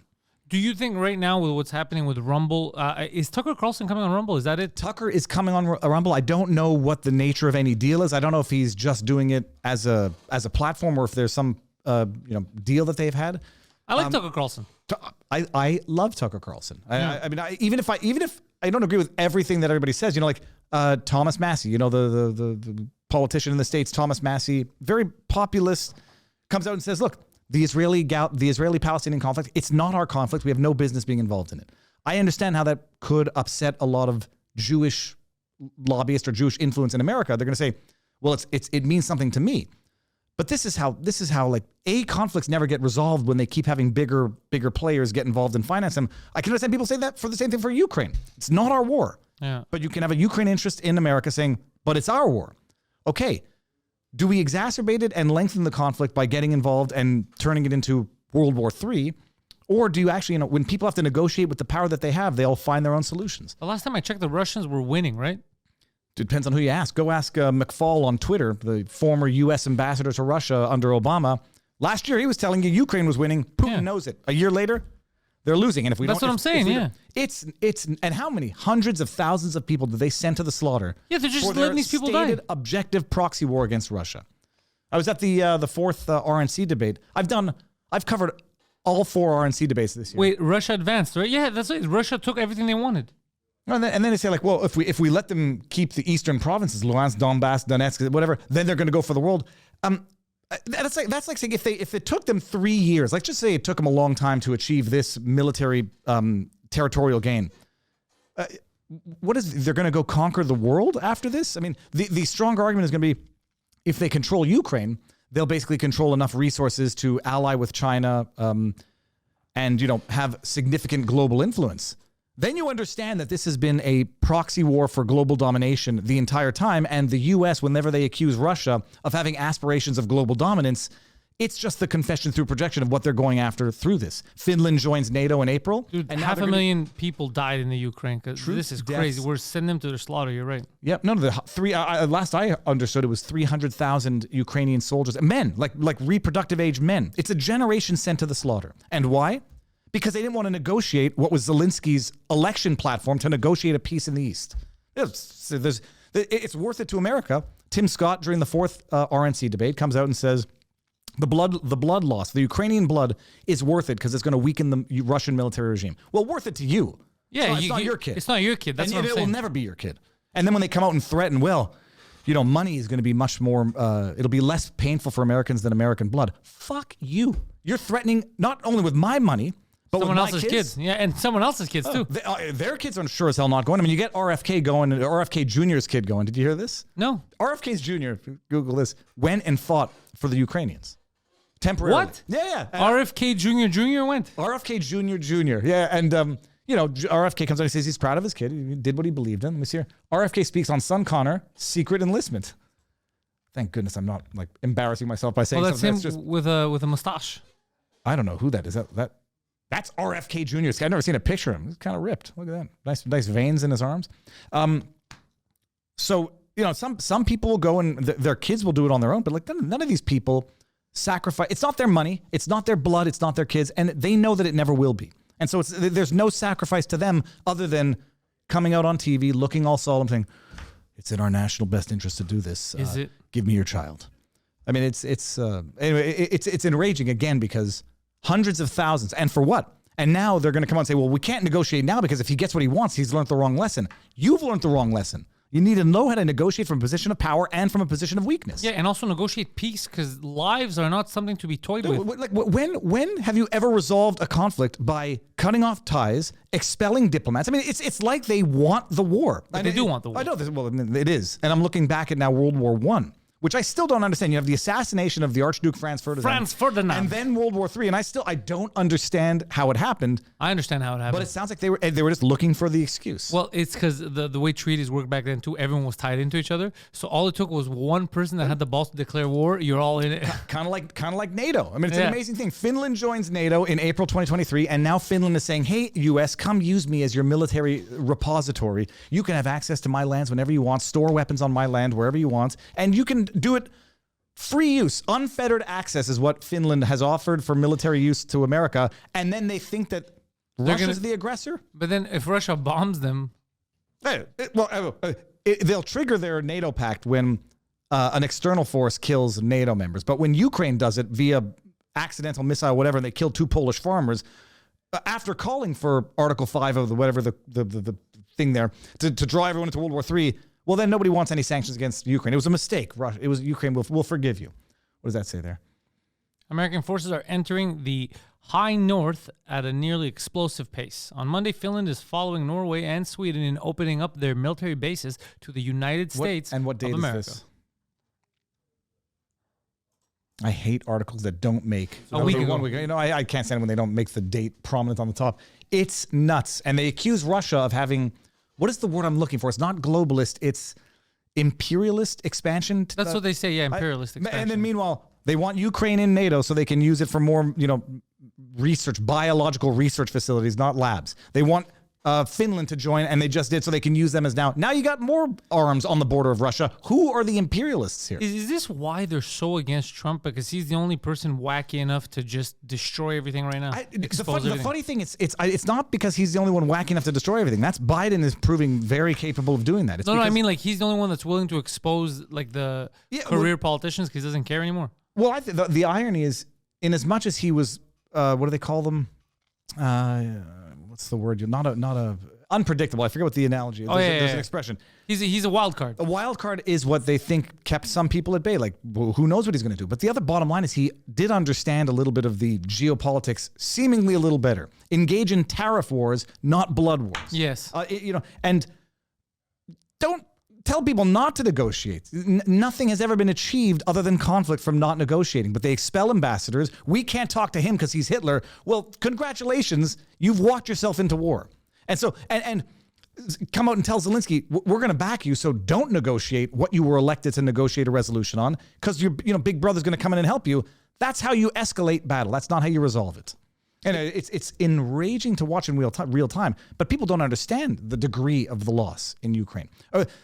Do you think right now with what's happening with Rumble, is Tucker Carlson coming on Rumble? Is that it? Tucker is coming on Rumble. I don't know what the nature of any deal is. I don't know if he's just doing it as a platform or if there's some deal that they've had. I like Tucker Carlson. I love Tucker Carlson. I mean, even if I don't agree with everything that everybody says, like Thomas Massey, the politician in the States, Thomas Massey, very populist, comes out and says, look, the Israeli-Palestinian conflict, it's not our conflict. We have no business being involved in it. I understand how that could upset a lot of Jewish lobbyists or Jewish influence in America. They're going to say, well, it means something to me. But this is how like conflicts never get resolved when they keep having bigger players get involved and finance them. I can understand people say that for the same thing for Ukraine. It's not our war. Yeah. But you can have a Ukraine interest in America saying, but it's our war. Okay. Do we exacerbate it and lengthen the conflict by getting involved and turning it into World War III? Or do you actually, when people have to negotiate with the power that they have, they all find their own solutions? The last time I checked, the Russians were winning, right? Depends on who you ask. Go ask McFaul on Twitter, the former U.S. ambassador to Russia under Obama. Last year, he was telling you Ukraine was winning. Putin knows it. A year later, they're losing. And if we That's what I'm saying, yeah. It's and how many hundreds of thousands of people did they send to the slaughter? Yeah, they're just letting these people die. Stated objective proxy war against Russia. I was at the fourth RNC debate. I've covered all 4 RNC debates this year. Wait, Russia advanced, right? Yeah, that's right. Russia took everything they wanted. And then they say, like, well, if we let them keep the eastern provinces, Luhansk, Donbass, Donetsk, whatever, then they're going to go for the world. That's like saying if it took them 3 years, like just say it took them a long time to achieve this military territorial gain. They're going to go conquer the world after this? I mean, the stronger argument is going to be if they control Ukraine, they'll basically control enough resources to ally with China and have significant global influence. Then you understand that this has been a proxy war for global domination the entire time, and the U.S., whenever they accuse Russia of having aspirations of global dominance, it's just the confession through projection of what they're going after through this. Finland joins NATO in April. Dude, and 500,000 people died in the Ukraine because this is crazy. We're sending them to their slaughter. You're right. Yep. No, last I understood it was 300,000 Ukrainian soldiers, men, like reproductive age men. It's a generation sent to the slaughter. And why? Because they didn't want to negotiate what was Zelensky's election platform to negotiate a peace in the East. It's worth it to America. Tim Scott, during the 4th RNC debate, comes out and says, the blood loss, the Ukrainian blood is worth it because it's going to weaken the Russian military regime. Well, worth it to you. Yeah, it's not your kid. It's not your kid. That's what I'm saying. It will never be your kid. And then when they come out and threaten, money is going to be much more, it'll be less painful for Americans than American blood. Fuck you. You're threatening not only with my money, But Someone with my else's kids. Yeah, and someone else's kids too. Their kids are sure as hell not going. I mean, you get RFK going, RFK Jr.'s kid going. Did you hear this? No. RFK's Jr., if you Google this, went and fought for the Ukrainians. Temporarily. What? Yeah. RFK Jr. went. RFK Jr. Yeah, and RFK comes out and says he's proud of his kid. He did what he believed in. Let me see here. RFK speaks on son Connor, secret enlistment. Thank goodness I'm not like embarrassing myself by saying That's something. him That's just, with a mustache. I don't know who that is. That's RFK Jr. I've never seen a picture of him. He's kind of ripped. Look at that. Nice veins in his arms. So, some people will go and their kids will do it on their own, but like none of these people sacrifice. It's not their money. It's not their blood. It's not their kids. And they know that it never will be. And so there's no sacrifice to them other than coming out on TV, looking all solemn, saying, it's in our national best interest to do this. Is it? Give me your child. I mean, it's enraging again because hundreds of thousands. And for what? And now they're going to come out and say, well, we can't negotiate now because if he gets what he wants, he's learned the wrong lesson. You've learned the wrong lesson. You need to know how to negotiate from a position of power and from a position of weakness. Yeah, and also negotiate peace because lives are not something to be toyed with. Like when have you ever resolved a conflict by cutting off ties, expelling diplomats? I mean, it's like they want the war. But they do want the war. I know this. Well, it is. And I'm looking back at now World War I, which I still don't understand. You have the assassination of the Archduke Franz Ferdinand. And then World War III. And I don't understand how it happened. I understand how it happened. But it sounds like they were just looking for the excuse. Well, it's because the way treaties worked back then too, everyone was tied into each other. So all it took was one person that had the balls to declare war. You're all in it. Kind of like NATO. I mean, it's an amazing thing. Finland joins NATO in April 2023, and now Finland is saying, hey, US, come use me as your military repository. You can have access to my lands whenever you want, store weapons on my land wherever you want, and you can do it free use. Unfettered access is what Finland has offered for military use to America, and then they think that Russia's the aggressor? But then if Russia bombs them... They'll trigger their NATO pact when an external force kills NATO members. But when Ukraine does it via accidental missile, whatever, and they kill 2 Polish farmers, after calling for Article 5 of the thing there to draw everyone into World War III, well, then nobody wants any sanctions against Ukraine. It was a mistake. It was Ukraine. We'll forgive you. What does that say there? American forces are entering the high north at a nearly explosive pace. On Monday, Finland is following Norway and Sweden in opening up their military bases to the United States and what date of America. is this? I hate articles that don't make a week ago. 1 week. I can't stand when they don't make the date prominent on the top. It's nuts. And they accuse Russia of having, what is the word I'm looking for? It's not globalist. It's imperialist expansion. That's what they say. Yeah, imperialist expansion. And then meanwhile, they want Ukraine in NATO so they can use it for more, research, biological research facilities, not labs. They want Finland to join, and they just did, so they can use them as now. Now you got more arms on the border of Russia. Who are the imperialists here? Is this why they're so against Trump? Because he's the only person wacky enough to just destroy everything right now. The funny thing is, it's not because he's the only one wacky enough to destroy everything. That's Biden is proving very capable of doing that. I mean like he's the only one that's willing to expose like the career politicians because he doesn't care anymore. Well, I think the irony is, in as much as he was, what do they call them? What's the word? Not a unpredictable. I forget what the analogy is. There's an expression. He's a wild card. A wild card is what they think kept some people at bay. Like, well, who knows what he's going to do? But the other bottom line is he did understand a little bit of the geopolitics, seemingly a little better. Engage in tariff wars, not blood wars. Yes. And don't tell people not to negotiate. Nothing has ever been achieved other than conflict from not negotiating. But they expel ambassadors. We can't talk to him because he's Hitler. Well, congratulations. You've walked yourself into war. And so, and come out and tell Zelensky, we're going to back you, so don't negotiate what you were elected to negotiate a resolution on because your big brother's going to come in and help you. That's how you escalate battle. That's not how you resolve it. And it's enraging to watch in real time, but people don't understand the degree of the loss in Ukraine.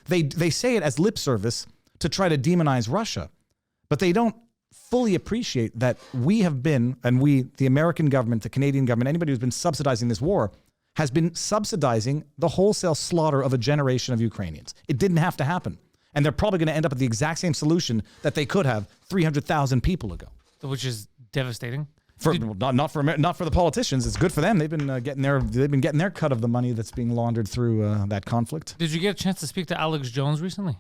They say it as lip service to try to demonize Russia, but they don't fully appreciate that we have been, and we, the American government, the Canadian government, anybody who's been subsidizing this war, has been subsidizing the wholesale slaughter of a generation of Ukrainians. It didn't have to happen. And they're probably going to end up at the exact same solution that they could have 300,000 people ago. Which is devastating. Not for the politicians. It's good for them. They've been getting their cut of the money that's being laundered through that conflict. Did you get a chance to speak to Alex Jones recently?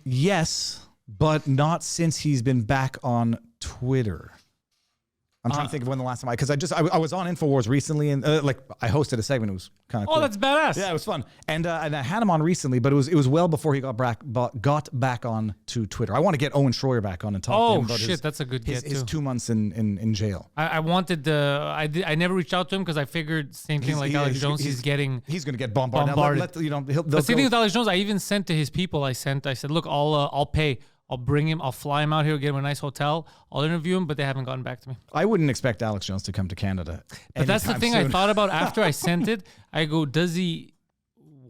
Yes, but not since he's been back on Twitter. I'm trying to think of when the last time because I was on Infowars recently and I hosted a segment. It was kind of cool. Oh, that's badass. Yeah, it was fun. And I had him on recently, but it was well before he got back on to Twitter. I want to get Owen Schroyer back on and talk to him about that's a good get his too. 2 months in jail. I wanted I never reached out to him because I figured same thing like Alex Jones. He's going to get bombarded. But same thing with Alex Jones. I even sent to his people. I said, look, I'll pay. I'll bring him. I'll fly him out here, get him a nice hotel. I'll interview him, but they haven't gotten back to me. I wouldn't expect Alex Jones to come to Canada. But that's the thing soon. I thought about after I sent it. I go, does he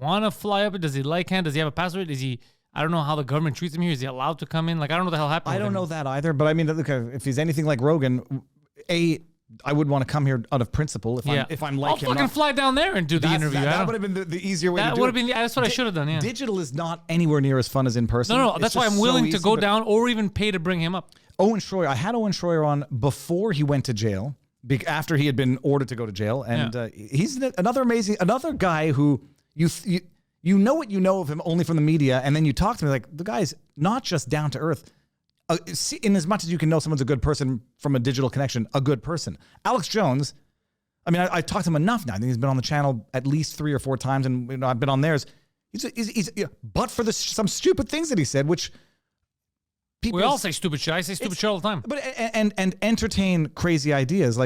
want to fly up? Does he like Canada? Does he have a passport? I don't know how the government treats him here. Is he allowed to come in? Like, I don't know what the hell happened. I don't know that either. But I mean, look, if he's anything like Rogan, I would want to come here out of principle if I'm like him. I'll fucking fly down there and do the interview. That would have been the easier way to do it. That would have been. That's what I should have done. Yeah. Digital is not anywhere near as fun as in person. No. That's why I'm willing to go down or even pay to bring him up. Owen Schroyer. I had Owen Schroyer on before he went to jail. After he had been ordered to go to jail, and he's another guy who you know what you know of him only from the media, and then you talk to me like the guy's not just down to earth. In as much as you can know someone's a good person from a digital connection, a good person. Alex Jones, I mean, I talked to him enough now. I think he's been on the channel at least 3 or 4 times, and I've been on theirs. But for some stupid things that he said, which people we all say stupid shit. I say stupid shit all the time. But and entertain crazy ideas.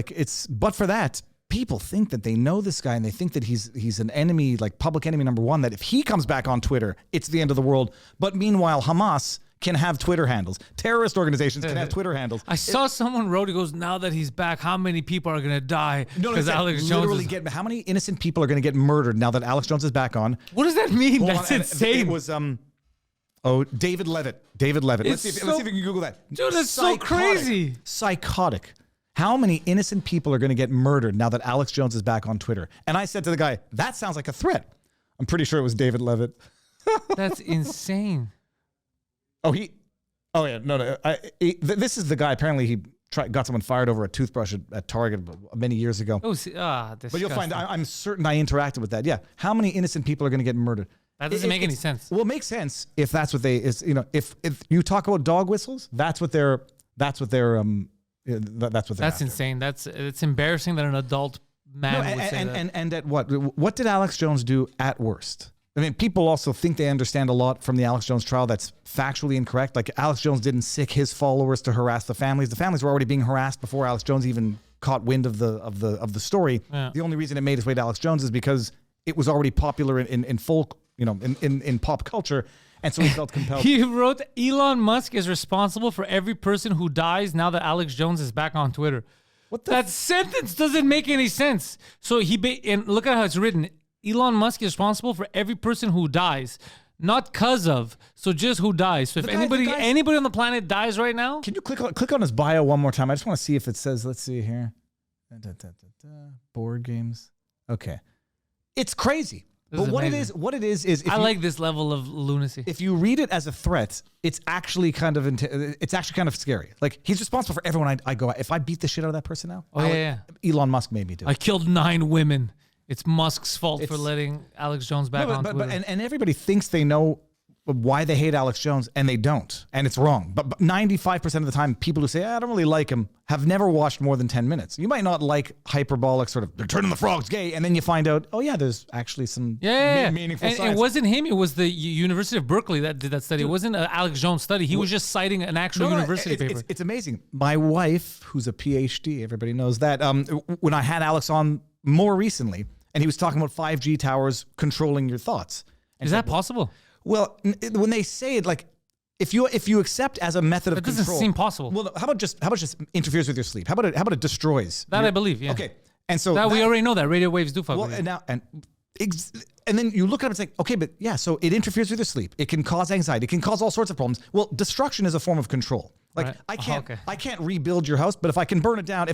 But for that, people think that they know this guy and they think that he's an enemy, like public enemy number one. That if he comes back on Twitter, it's the end of the world. But meanwhile, Hamas can have Twitter handles. Terrorist organizations can have Twitter handles. I saw someone wrote, he goes, now that he's back, how many people are going to die? Because Alex Jones how many innocent people are going to get murdered now that Alex Jones is back on? What does that mean? That's insane. It was David Levitt. Let's see if you can Google that. Dude, that's so crazy. Psychotic. How many innocent people are going to get murdered now that Alex Jones is back on Twitter? And I said to the guy, that sounds like a threat. I'm pretty sure it was David Levitt. That's insane. This is the guy. Apparently, he got someone fired over a toothbrush at Target many years ago. But you'll find I'm certain I interacted with that. Yeah, how many innocent people are going to get murdered? That doesn't make any sense. Well, it makes sense if that's what if you talk about dog whistles, that's what they're That's insane. It's embarrassing that an adult man would say that. And at what did Alex Jones do at worst? I mean, people also think they understand a lot from the Alex Jones trial that's factually incorrect. Like Alex Jones didn't sic his followers to harass the families. The families were already being harassed before Alex Jones even caught wind of the story. Yeah. The only reason it made its way to Alex Jones is because it was already popular in folk, in pop culture. And so he felt compelled. He wrote, Elon Musk is responsible for every person who dies now that Alex Jones is back on Twitter. That sentence doesn't make any sense. So and look at how it's written. Elon Musk is responsible for every person who dies, not cause of. So just who dies. So if anybody on the planet dies right now, can you click on his bio one more time? I just want to see if it says. Let's see here. Board games. Okay, it's crazy. But what it is is I like this level of lunacy. If you read it as a threat, it's actually kind of scary. Like he's responsible for everyone I go at. If I beat the shit out of that person now, Elon Musk made me do it. I killed 9 women. It's Musk's fault for letting Alex Jones back on Twitter. And everybody thinks they know why they hate Alex Jones, and they don't. And it's wrong. But 95% of the time, people who say, I don't really like him, have never watched more than 10 minutes. You might not like hyperbolic sort of, they're turning the frogs gay, and then you find out, there's actually some meaningful science. And it wasn't him. It was the University of Berkeley that did that study. It wasn't an Alex Jones study. He was just citing an actual university paper. It's amazing. My wife, who's a PhD, everybody knows that, when I had Alex on more recently, and he was talking about 5G towers controlling your thoughts. Is that possible? Well, when they say it, like if you accept as a method of control, that doesn't seem possible. Well, how about just interferes with your sleep? How about it destroys? That I believe. Yeah. Okay, and so that we already know that radio waves do fuck. Well, and then you look at it and say, okay, but yeah, so it interferes with your sleep. It can cause anxiety. It can cause all sorts of problems. Well, destruction is a form of control. Like right. I can't rebuild your house, but if I can burn it down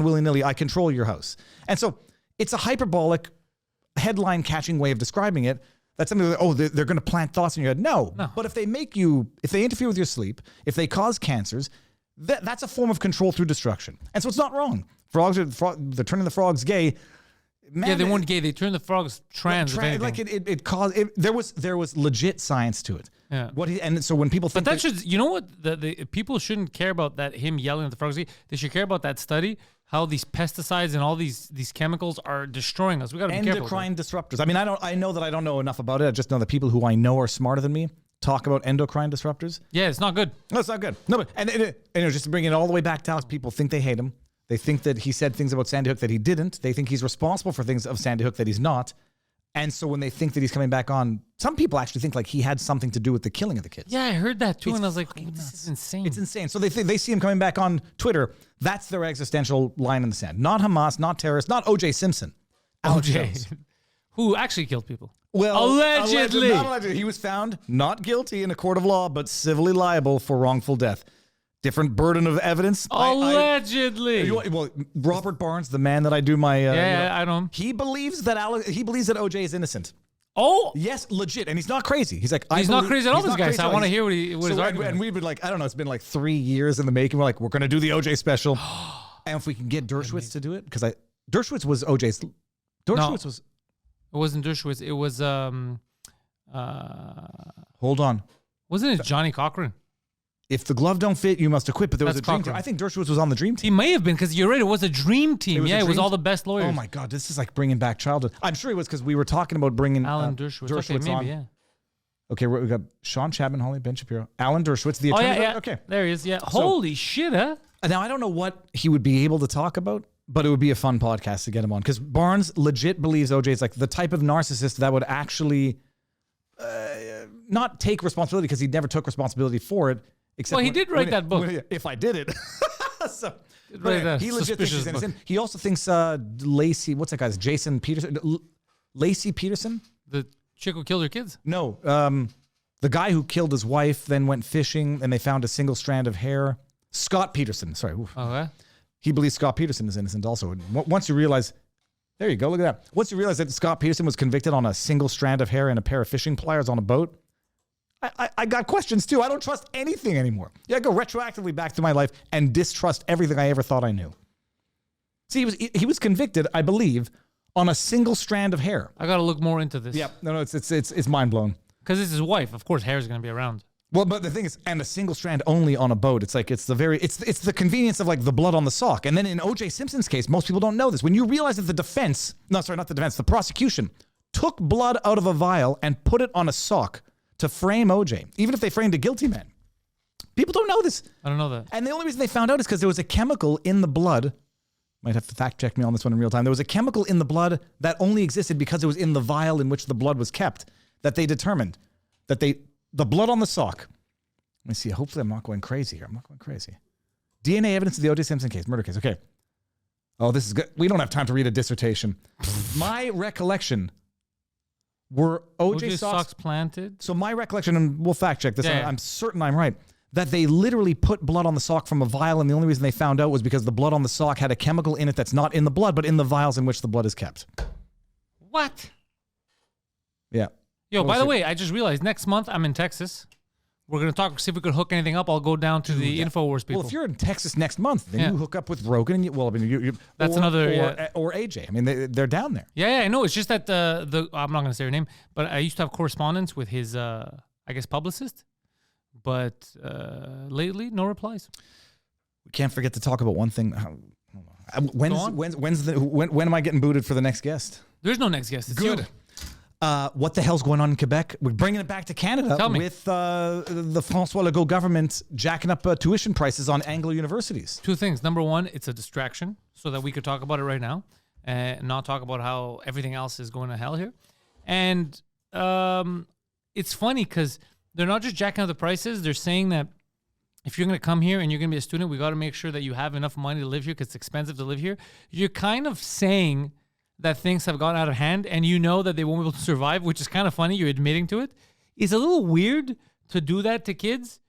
willy-nilly, I control your house. And so it's a hyperbolic, headline-catching way of describing it. That's something that, they're going to plant thoughts in your head. No. But if they interfere with your sleep, if they cause cancers, that's a form of control through destruction. And so it's not wrong. They're turning the frogs gay. Man, they weren't gay. They turned the frogs trans. Like it caused. There was legit science to it. Yeah. And so when people But think that should, you know what? The people shouldn't care about that, him yelling at the Proxy. They should care about that study, how these pesticides and all these chemicals are destroying us. We got to be careful. endocrine disruptors. I mean, I know that I don't know enough about it. I just know that people who I know are smarter than me talk about endocrine disruptors. Yeah, it's not good. No, it's not good. No, but and just to bring it all the way back to Alex, people think they hate him. They think that he said things about Sandy Hook that he didn't. They think he's responsible for things of Sandy Hook that he's not. And so when they think that he's coming back on, some people actually think like he had something to do with the killing of the kids. Yeah, I heard that too, It's and I was like, fucking this nuts. is insane. It's insane. So they see him coming back on Twitter. That's their existential line in the sand. Not Hamas, not terrorists, not O.J. Simpson. Alex Jones. Who actually killed people. Well, Allegedly. not allegedly. He was found not guilty in a court of law, but civilly liable for wrongful death. Different burden of evidence. Allegedly. Well, Robert Barnes, the man that I do my I know him. he believes that OJ is innocent. Oh, Yes, legit, and he's not crazy. He's like he's not crazy at all. This guy. So I want to hear what his So, argument. and we've been like, I don't know, it's been like 3 years in the making. We're like, we're gonna do the OJ special, and if we can get Dershowitz to do it, because Dershowitz was OJ's. Dershowitz was. It wasn't Dershowitz. It was Hold on. wasn't it Johnny Cochran? If the glove don't fit, you must acquit. But there was That's a dream Cochran. team. I think Dershowitz was on the dream team. He may have been because you're right. It was a dream team. was a It was dream all the team. best lawyers. Oh my God, this is like bringing back childhood. I'm sure it was because we were talking about bringing Alan Dershowitz. Okay, maybe, on. yeah. Okay, we got Sean Chapman, Holly, Ben Shapiro, Alan Dershowitz, the Oh attorney. yeah, yeah. Okay. There he is. Yeah. Holy shit, huh? Now I don't know what he would be able to talk about, but it would be a fun podcast to get him on because Barnes legit believes OJ is like the type of narcissist that would actually not take responsibility because he never took responsibility for it. Except Well, he did write that book. If I did it. So, Right, that he legit thinks suspicious he's book. innocent. He also thinks Lacey, what's that guy's? Jason Peterson? Lacey Peterson? The chick who killed her kids. No. The guy who killed his wife then went fishing and they found a single strand of hair. Scott Peterson. Sorry. Oof. Okay. He believes Scott Peterson is innocent also. And once you realize, there you go, look at that. Once you realize that Scott Peterson was convicted on a single strand of hair and a pair of fishing pliers on a boat, I got questions too. I don't trust anything anymore. Yeah, I go retroactively back to my life and distrust everything I ever thought I knew. See, he was convicted, I believe, on a single strand of hair. I got to look more into this. Yeah, no, it's mind blowing. Because it's his wife. Of course, hair is going to be around. Well, but the thing is, and a single strand only on a boat. It's like it's the convenience of like the blood on the sock. And then in O.J. Simpson's case, most people don't know this. When you realize that the prosecution took blood out of a vial and put it on a sock to frame O.J., even if they framed a guilty man. People don't know this. I don't know that. And the only reason they found out is because there was a chemical in the blood. Might have to fact check me on this one in real time. There was a chemical in the blood that only existed because it was in the vial in which the blood was kept that they determined that the blood on the sock. Let me see. Hopefully I'm not going crazy here. I'm not going crazy. DNA evidence of the O.J. Simpson case, murder case. Okay. Oh, this is good. We don't have time to read a dissertation. My recollection were O.J. socks planted. So my recollection, and we'll fact check this, Yeah. I'm certain I'm right, that they literally put blood on the sock from a vial, and the only reason they found out was because the blood on the sock had a chemical in it that's not in the blood, but in the vials in which the blood is kept. What? Yeah. Yo, We'll by the see. way, I just realized next month I'm in Texas. We're going to talk, see if we could hook anything up. I'll go down to the InfoWars people. Well, if you're in Texas next month, then Yeah. you hook up with Rogan, and That's another, or AJ. I mean, they're down there. Yeah, I know. It's just that I'm not going to say her name, but I used to have correspondence with his, I guess, publicist. But lately, no replies. We can't forget to talk about one thing. When am I getting booted for the next guest? There's no next guest. It's Good. you. What the hell's going on in Quebec? We're bringing it back to Canada Tell me. with the François Legault government jacking up tuition prices on Anglo universities. Two things. Number one, it's a distraction so that we could talk about it right now and not talk about how everything else is going to hell here. And it's funny because they're not just jacking up the prices. They're saying that if you're going to come here and you're going to be a student, we got to make sure that you have enough money to live here because it's expensive to live here. You're kind of saying that things have gone out of hand and you know that they won't be able to survive, which is kind of funny. You're admitting to it. It's a little weird to do that to kids,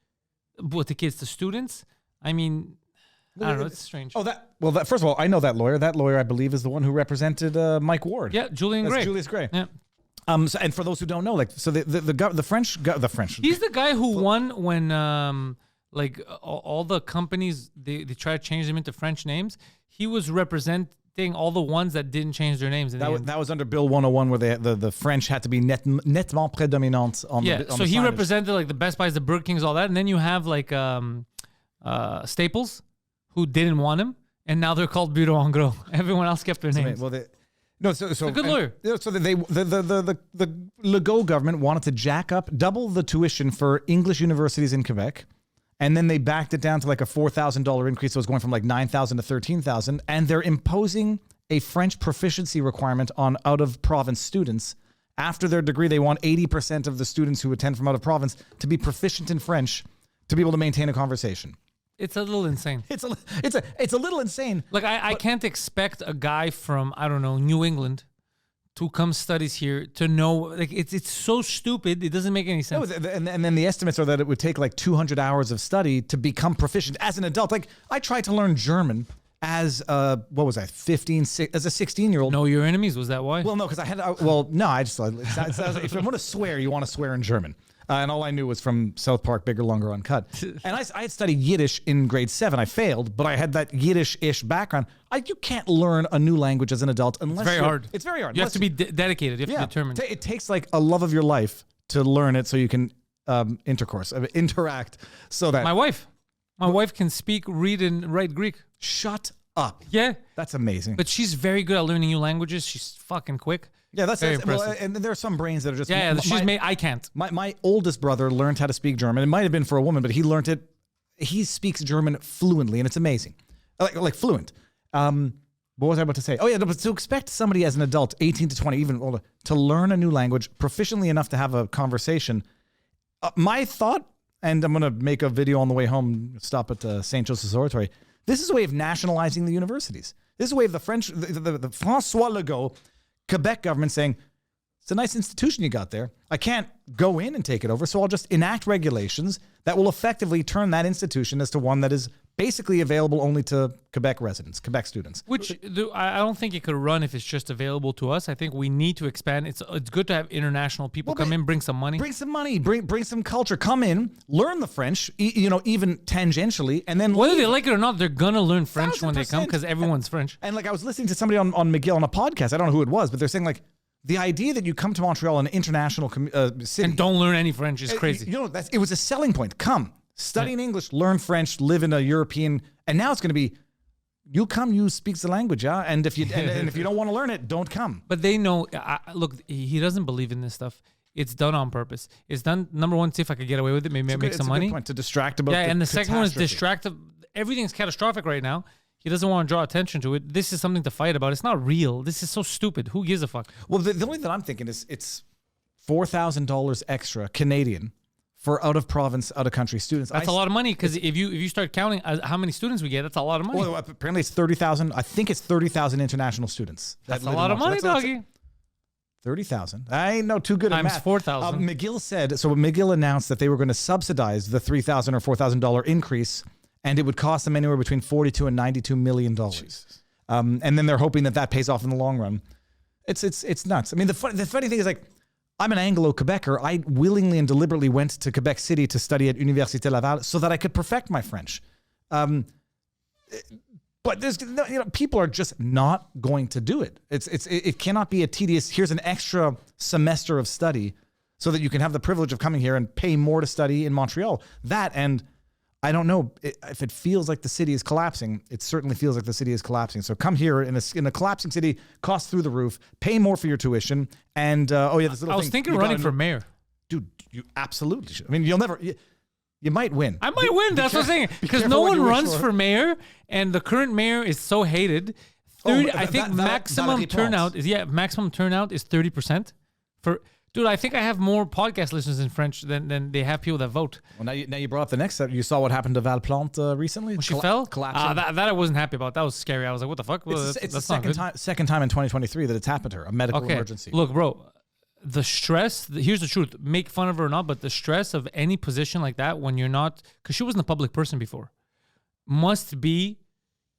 to students. I mean, I don't know. It's strange. First of all, I know that lawyer. That lawyer, I believe, is the one who represented Mike Ward. Yeah, Julian That's Gray. Julius Gray. Yeah. And for those who don't know, the French. He's the guy who won when all the companies they try to change them into French names. He was representing thing. All the ones that didn't change their names. That was under Bill 101, where the French had to be nettement prédominant on yeah. the So he signage. represented like the Best Buys, the Burger Kings, all that, and then you have like Staples, who didn't want him, and now they're called Bureau en Gros. Everyone else kept their names. Well, so a good lawyer. So the Legault government wanted to double the tuition for English universities in Quebec, and then they backed it down to like a $4,000 increase. So it was going from like $9,000 to $13,000, and they're imposing a French proficiency requirement on out-of-province students. After their degree, they want 80% of the students who attend from out of province to be proficient in French to be able to maintain a conversation. It's a little insane. It's a little insane. Like I can't expect a guy from, I don't know, New England to come studies here to know, like it's so stupid. It doesn't make any sense. No, and then the estimates are that it would take like 200 hours of study to become proficient as an adult. Like I tried to learn German as as a 16-year-old. Know your enemies, was that why? Well, no, because I just if I want to swear, you want to swear in German. And all I knew was from South Park, Bigger, Longer, Uncut. And I had studied Yiddish in grade 7. I failed, but I had that Yiddish-ish background. You can't learn a new language as an adult unless It's very hard. It's very hard. You have to be dedicated. You have to be determined. It takes like a love of your life to learn it so you can interact. So that My wife can speak, read, and write Greek. Shut up. Yeah. That's amazing. But she's very good at learning new languages. She's fucking quick. Yeah, that's very well, impressive. and there are some brains that are just I can't. My oldest brother learned how to speak German. It might have been for a woman, but he learned it. He speaks German fluently, and it's amazing, like fluent. What was I about to say? Oh yeah, but to expect somebody as an adult, 18 to 20, even older, to learn a new language proficiently enough to have a conversation. My thought, and I'm going to make a video on the way home. Stop at St. Joseph's Oratory. This is a way of nationalizing the universities. This is a way of the French, the François Legault, Quebec government saying, it's a nice institution you got there. I can't go in and take it over, so I'll just enact regulations that will effectively turn that institution as to one that is basically available only to Quebec residents, Quebec students. Which I don't think it could run if it's just available to us. I think we need to expand. It's good to have international people come in, bring some money. Bring some money, bring some culture. Come in, learn the French, even tangentially, and then whether leave. they like it or not, they're gonna learn French when they come because everyone's French. And like I was listening to somebody on McGill on a podcast. I don't know who it was, but they're saying like the idea that you come to Montreal, an international city, and don't learn any French is crazy. It was a selling point. Come, study in English, learn French, live in a European, and now it's going to be, you come, you speak the language, yeah. And if you and if you don't want to learn it, don't come. But they know. Look, he doesn't believe in this stuff. It's done on purpose. It's done. Number one, see if I could get away with it. Maybe make some money. Good point, to distract about. And the second one is catastrophe. distractive. Everything's catastrophic right now. He doesn't want to draw attention to it. This is something to fight about. It's not real. This is so stupid. Who gives a fuck? Well, the only thing that I'm thinking is it's $4,000 extra Canadian for out of province, out of country students. That's a lot of money because if you start counting how many students we get, that's a lot of money. Well, apparently it's 30,000. I think it's 30,000 international students. That's a lot of money, doggy. 30,000. I ain't no too good at Times math. 4,000. McGill announced that they were going to subsidize the $3,000 or $4,000 increase, and it would cost them anywhere between $42 and $92 million. And then they're hoping that pays off in the long run. It's nuts. I mean, the funny thing is, like, I'm an Anglo-Quebecer. I willingly and deliberately went to Quebec City to study at Université Laval so that I could perfect my French. But there's, people are just not going to do it. It cannot be a tedious, here's an extra semester of study so that you can have the privilege of coming here and pay more to study in Montreal. That, and I don't know if it feels like the city is collapsing. It certainly feels like the city is collapsing. So come here in a collapsing city, cost through the roof, pay more for your tuition, and this little thing. I was thinking of running for mayor. Dude, you absolutely should. I mean, you'll never. You might win. I might win. That's what I'm saying. Because no one runs for mayor, and the current mayor is so hated. I think maximum turnout is 30%. Dude, I think I have more podcast listeners in French than they have people that vote. Well, now you brought up the next step. You saw what happened to Valerie Plante recently? When she fell? Collapsing. That I wasn't happy about. That was scary. I was like, what the fuck? Well, it's the second time in 2023 that it's happened to her, a medical emergency. Look, bro, the stress, here's the truth. Make fun of her or not, but the stress of any position like that when you're not, because she wasn't a public person before, must be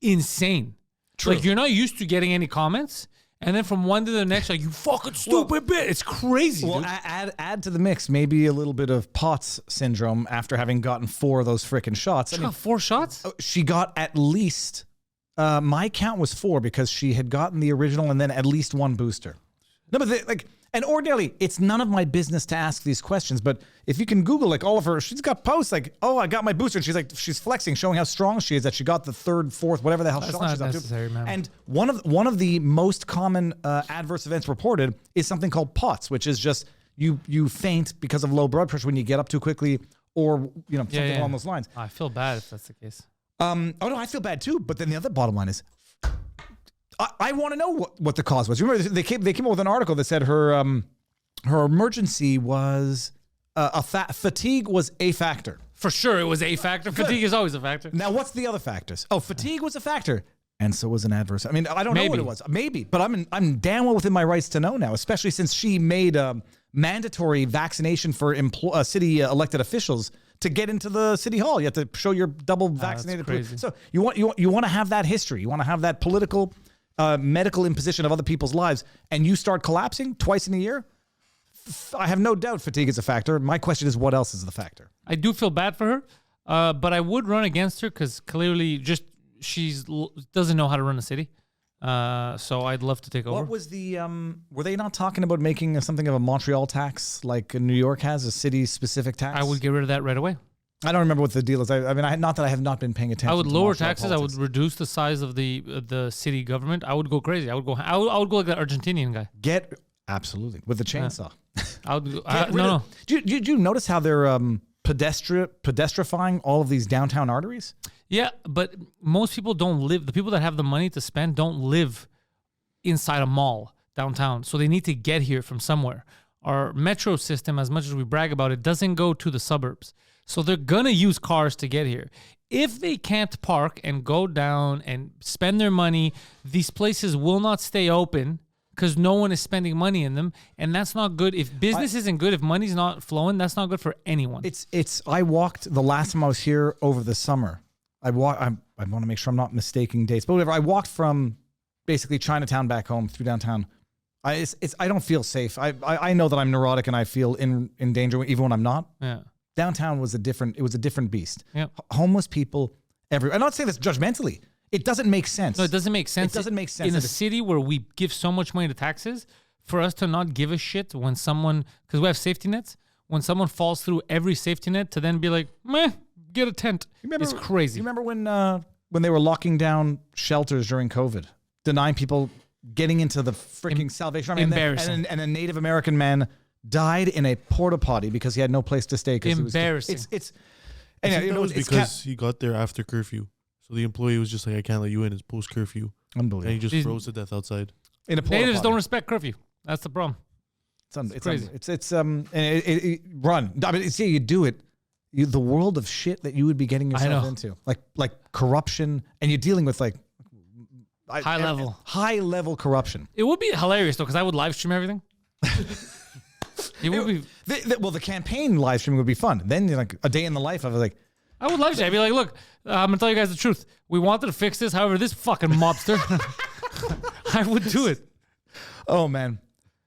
insane. True. Like, you're not used to getting any comments. And then from one to the next, like, you fucking stupid bitch. It's crazy, well, dude. add to the mix maybe a little bit of POTS syndrome after having gotten 4 of those frickin' shots. She got 4 shots? She got at least My count was 4 because she had gotten the original and then at least 1 booster. No, but and ordinarily, it's none of my business to ask these questions. But if you can Google all of her, she's got posts like, "Oh, I got my booster," and she's flexing, showing how strong she is, that she got the 3rd, 4th, whatever the hell That's shot not she's up necessary, to. man. And one of the most common adverse events reported is something called POTS, which is just you faint because of low blood pressure when you get up too quickly, or something along those lines. I feel bad if that's the case. Oh no, I feel bad too. But then the other bottom line is, I want to know what the cause was. Remember, they came up with an article that said her emergency was fatigue was a factor. For sure, it was a factor. Fatigue is always a factor. Now, what's the other factors? Oh, fatigue was a factor, and so was an adverse. I mean, I don't know what it was. Maybe, but I'm damn well within my rights to know now, especially since she made mandatory vaccination for city elected officials to get into the city hall. You have to show your double vaccinated. So you want to have that history. You want to have that political, medical imposition of other people's lives, and you start collapsing twice in a year. I have no doubt fatigue is a factor. My question is, what else is the factor? I do feel bad for her, but I would run against her because clearly doesn't know how to run a city. So I'd love to take over. What was the, were they not talking about making something of a Montreal tax like New York has, a city-specific tax? I would get rid of that right away. I don't remember what the deal is. I mean, not that I have not been paying attention. I would to lower Montreal taxes. politics. I would reduce the size of the city government. I would go crazy. I would go like that Argentinian guy. Absolutely, with the chainsaw. I would go, no. Do you notice how they're pedestrifying all of these downtown arteries? Yeah, but most people don't live. The people that have the money to spend don't live inside a mall downtown, so they need to get here from somewhere. Our metro system, as much as we brag about it, doesn't go to the suburbs, so they're gonna use cars to get here. If they can't park and go down and spend their money, these places will not stay open because no one is spending money in them, and that's not good. If business isn't good, if money's not flowing, that's not good for anyone. I walked the last time I was here over the summer. I want to make sure I'm not mistaking dates, but whatever. I walked from basically Chinatown back home through downtown. I don't feel safe. I know that I'm neurotic and I feel in danger even when I'm not. Yeah. Downtown was a different beast. Yep. Homeless people everywhere. I'm not saying this judgmentally. It doesn't make sense. No, it doesn't make sense. It doesn't make sense. In a city where we give so much money to taxes, for us to not give a shit when someone, because we have safety nets, when someone falls through every safety net to then be like, meh, get a tent. It's crazy. You remember when they were locking down shelters during COVID, denying people getting into the freaking Salvation Army? Embarrassing. And a Native American man died in a porta potty because he had no place to stay. Embarrassing. It was because he got there after curfew. So the employee was just like, I can't let you in. It's post curfew. Unbelievable. And he just froze to death outside. In a porta Natives potty. don't respect curfew. That's the problem. It's crazy. Run. I mean, see, you do it. The world of shit that you would be getting yourself into, like corruption, and you're dealing with high level corruption. It would be hilarious though, because I would live stream everything. It would be. The campaign live streaming would be fun. Then like a day in the life, I was like, I would live stream. I'd be like, look, I'm gonna tell you guys the truth. We wanted to fix this, however, this fucking mobster. I would do it. Oh man.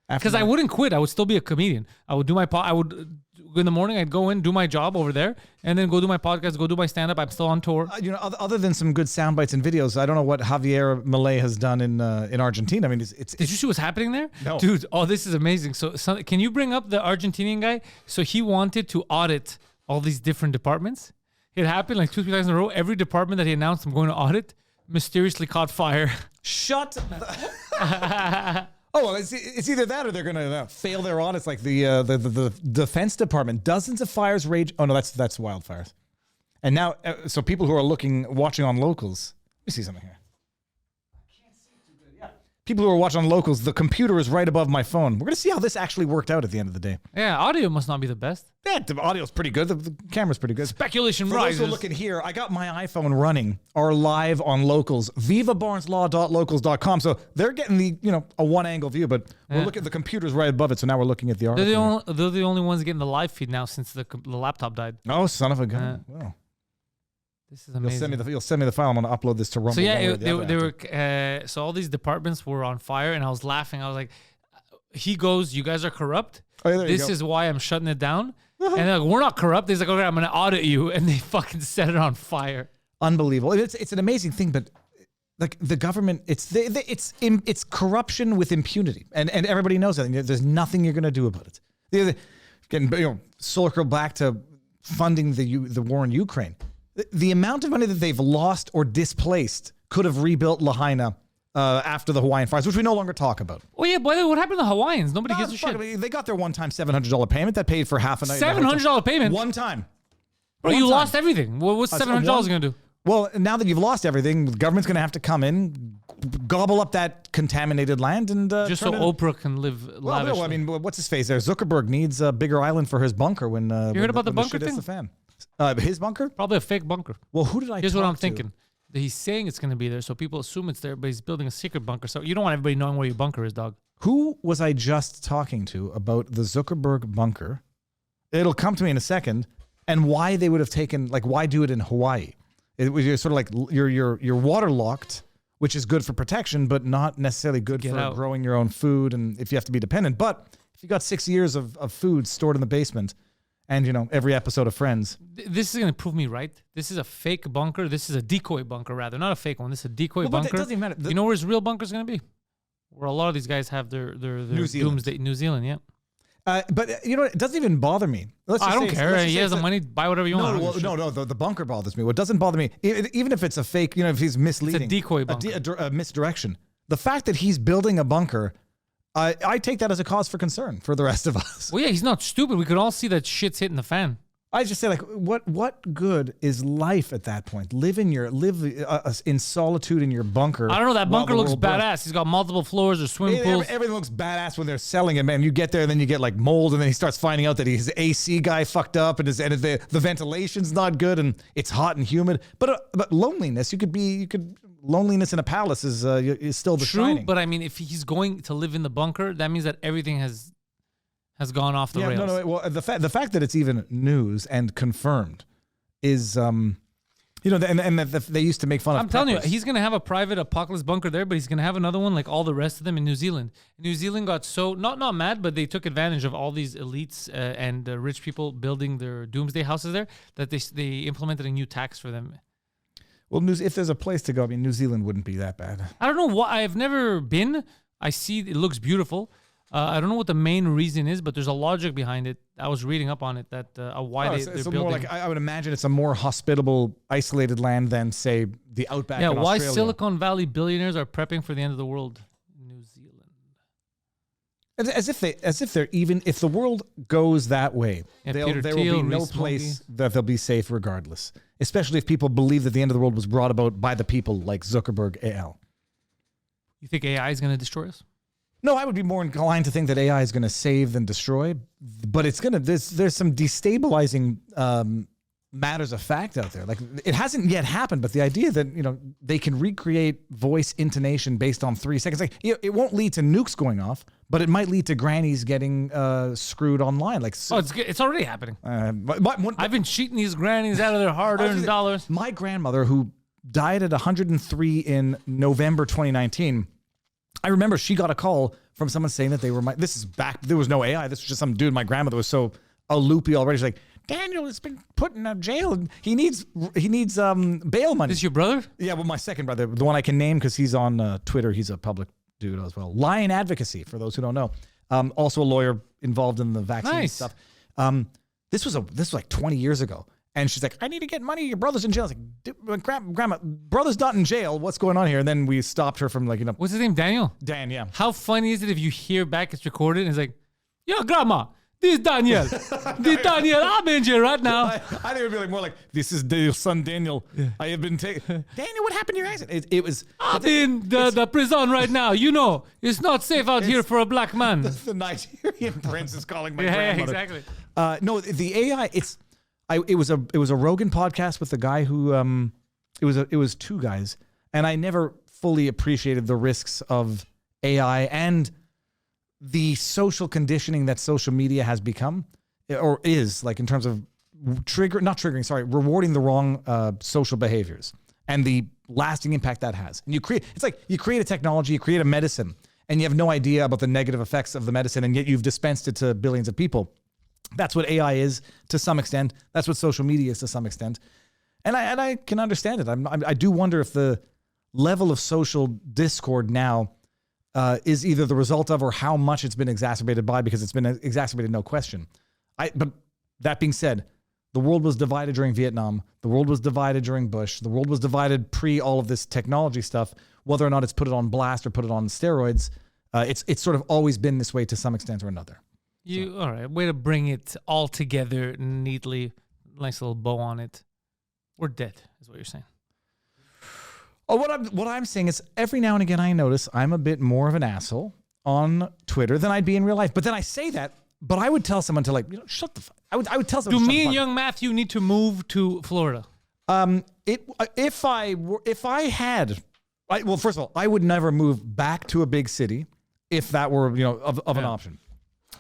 Because I wouldn't quit. I would still be a comedian. I would do my I would in the morning. I'd go in, do my job over there, and then go do my podcast, go do my stand up. I'm still on tour. Other than some good sound bites and videos, I don't know what Javier Milei has done in Argentina. I mean, it's Did you see what's happening there? No. Dude, this is amazing. So can you bring up the Argentinian guy? So he wanted to audit all these different departments. It happened like 2-3 times in a row. Every department that he announced I'm going to audit mysteriously caught fire. Shut. Oh, well, it's either that or they're going to fail their audits, like the Defense Department. Dozens of fires rage. Oh no, that's wildfires. And now, so people who are watching on locals. Let me see something here. I can't see too good. Yeah. People who are watching on locals, the computer is right above my phone. We're going to see how this actually worked out at the end of the day. Yeah, audio must not be the best. Yeah, the audio's pretty good. The camera's pretty good. Speculation For rises. those who are looking here, I got my iPhone running our live on locals, vivabarneslaw.locals.com. So they're getting a one angle view, but we're looking at the computer's right above it. So now we're looking at the article. They're the only ones getting the live feed now since the laptop died. Oh, son of a gun. Wow. This is amazing. You'll send me the file. I'm going to upload this to Rumble. So yeah, they were. So all these departments were on fire, and I was laughing. I was like, "He goes, you guys are corrupt. Oh, yeah, this is why I'm shutting it down." And they're like, "We're not corrupt." He's like, "Okay, I'm going to audit you," and they fucking set it on fire. Unbelievable. It's an amazing thing, but like the government, it's corruption with impunity, and everybody knows that. And there's nothing you're going to do about it. Getting circle back to funding the war in Ukraine. The amount of money that they've lost or displaced could have rebuilt Lahaina after the Hawaiian fires, which we no longer talk about. Oh yeah, but what happened to the Hawaiians? Nobody gives a shit. I mean, they got their one-time $700 payment that paid for half a night. $700 payment? One time. Bro, you lost everything. What's $700 going to do? Well, now that you've lost everything, the government's going to have to come in, gobble up that contaminated land, and just so Oprah can live lavishly. Well, I mean, what's his face there? Zuckerberg needs a bigger island for his bunker when you heard about the bunker shit thing? hits the fan. His bunker? Probably a fake bunker. Well, who did I? Here's what I'm thinking. He's saying it's going to be there, so people assume it's there, but he's building a secret bunker. So you don't want everybody knowing where your bunker is, dog. Who was I just talking to about the Zuckerberg bunker? It'll come to me in a second. And why they would have taken, like, why do it in Hawaii? You're sort of like you're waterlocked, which is good for protection, but not necessarily good for growing your own food. And if you have to be dependent, but if you got 6 years of food stored in the basement, and every episode of Friends, this is going to prove me right. This is a fake bunker. This is a decoy bunker, rather, not a fake one. This is a decoy bunker. But it doesn't even matter. You know where his real bunker is going to be? Where a lot of these guys have their doomsday. New Zealand, yeah. But you know what? It doesn't even bother me. I don't care. He has the money. Buy whatever you want. No. The bunker bothers me. What doesn't bother me, even if it's a fake, if he's misleading, it's a decoy bunker, a misdirection. The fact that he's building a bunker, I take that as a cause for concern for the rest of us. Well, yeah, he's not stupid. We could all see that shit's hitting the fan. I just say, like, what good is life at that point? Live in solitude in your bunker. I don't know. That bunker looks badass. He's got multiple floors or swimming pools. Everything looks badass when they're selling it, man. You get there, and then you get like mold, and then he starts finding out that his AC guy fucked up, and the ventilation's not good, and it's hot and humid. But loneliness, loneliness in a palace is still the True, shining. But I mean, if he's going to live in the bunker, that means that everything has gone off the rails. No. Well, the fact that it's even news and confirmed is, and they used to make fun of. I'm telling you, he's gonna have a private apocalypse bunker there, but he's gonna have another one like all the rest of them in New Zealand. New Zealand got so not mad, but they took advantage of all these elites and rich people building their doomsday houses there that they implemented a new tax for them. Well, if there's a place to go, I mean, New Zealand wouldn't be that bad. I don't know why. I've never been. I see it looks beautiful. I don't know what the main reason is, but there's a logic behind it. I was reading up on it that why they're building. More like, I would imagine it's a more hospitable, isolated land than, say, the outback. Yeah, in why Australia. Silicon Valley billionaires are prepping for the end of the world? New Zealand. As if they're even if the world goes that way, there will be no place that they'll be safe regardless. Especially if people believe that the end of the world was brought about by the people like Zuckerberg al. You think AI is going to destroy us? No, I would be more inclined to think that AI is going to save than destroy, but it's going to. There's some destabilizing matters of fact out there. Like, it hasn't yet happened, but the idea that they can recreate voice intonation based on 3 seconds, like it won't lead to nukes going off, but it might lead to grannies getting screwed online. Like, it's already happening. I've been cheating these grannies out of their hard-earned dollars. My grandmother, who died at 103 in November 2019. I remember she got a call from someone saying that they were this is back, there was no AI. This was just some dude. My grandmother was so loopy already. She's like, Daniel has been put in a jail and he needs bail money. This is your brother? Yeah, well, my second brother, the one I can name because he's on Twitter. He's a public dude as well. Lion Advocacy, for those who don't know. Also a lawyer involved in the vaccine stuff. This was like 20 years ago. And she's like, I need to get money. Your brother's in jail. I was like, Grandma, brother's not in jail. What's going on here? And then we stopped her from What's his name? Daniel? Dan, yeah. How funny is it if you hear back it's recorded and it's like, yo, Grandma, this is Daniel. I'm in jail right now. I think it would be like more like, this is your son Daniel. Yeah. I have been taken. Daniel, what happened to your accent? It was. I'm in the prison right now. It's not safe out here for a black man. The Nigerian prince is calling my grandmother. Yeah, exactly. No, the AI, it was a Rogan podcast with the guy who it was two guys, and I never fully appreciated the risks of AI and the conditioning that social media has become or is, like, in terms of rewarding the wrong social behaviors and the lasting impact that has. And you create a technology, you create a medicine, and you have no idea about the negative effects of the medicine, and yet you've dispensed it to billions of people. That's what AI is to some extent. That's what social media is to some extent. And I can understand it. I do wonder if the level of social discord now is either the result of or how much it's been exacerbated by, because it's been exacerbated, no question. But that being said, the world was divided during Vietnam. The world was divided during Bush. The world was divided pre all of this technology stuff. Whether or not it's put it on blast or put it on steroids, it's sort of always been this way to some extent or another. All right, way to bring it all together neatly. Nice little bow on it. We're dead, is what you're saying. Oh, what I'm saying is every now and again I notice I'm a bit more of an asshole on Twitter than I'd be in real life. But then I say that, but I would tell someone to shut the fuck. I would tell someone. Do me and young Matthew need to move to Florida? If I had, well, first of all, I would never move back to a big city if that were of an option.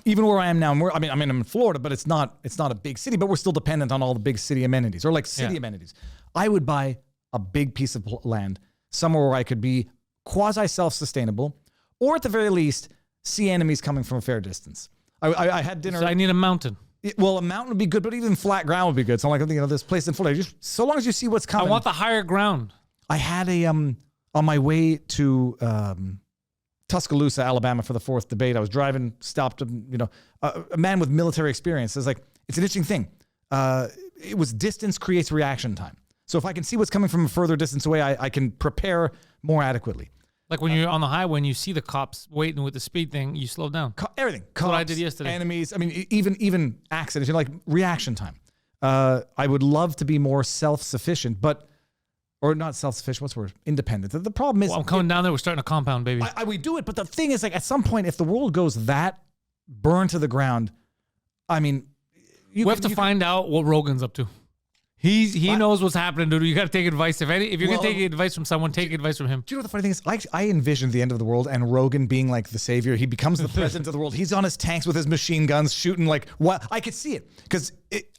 Even where I am now, I'm in Florida, but it's not a big city, but we're still dependent on all the big city amenities or city amenities. I would buy a big piece of land somewhere where I could be quasi self-sustainable, or at the very least see enemies coming from a fair distance. I had dinner. So I need a mountain. Well, a mountain would be good, but even flat ground would be good. So this place in Florida, just so long as you see what's coming. I want the higher ground. I had on my way to Tuscaloosa, Alabama for the 4th debate. I was driving, stopped, a man with military experience. It's an interesting thing. It was distance creates reaction time. So if I can see what's coming from a further distance away, I can prepare more adequately. Like when you're on the highway and you see the cops waiting with the speed thing, you slow down. Everything. That's what I did yesterday. Enemies. I mean, even accidents. Reaction time. I would love to be more self-sufficient, or not self-sufficient. What's the word? Independent. The problem is, I'm coming down there. We're starting a compound, baby. We do it, but the thing is, at some point, if the world goes that burned to the ground, I mean, we have to find out what Rogan's up to. He knows what's happening, dude. You got to take advice. If you're gonna take advice from someone, take advice from him. Do you know what the funny thing is? I envisioned the end of the world and Rogan being like the savior. He becomes the president of the world. He's on his tanks with his machine guns, shooting what I could see it, because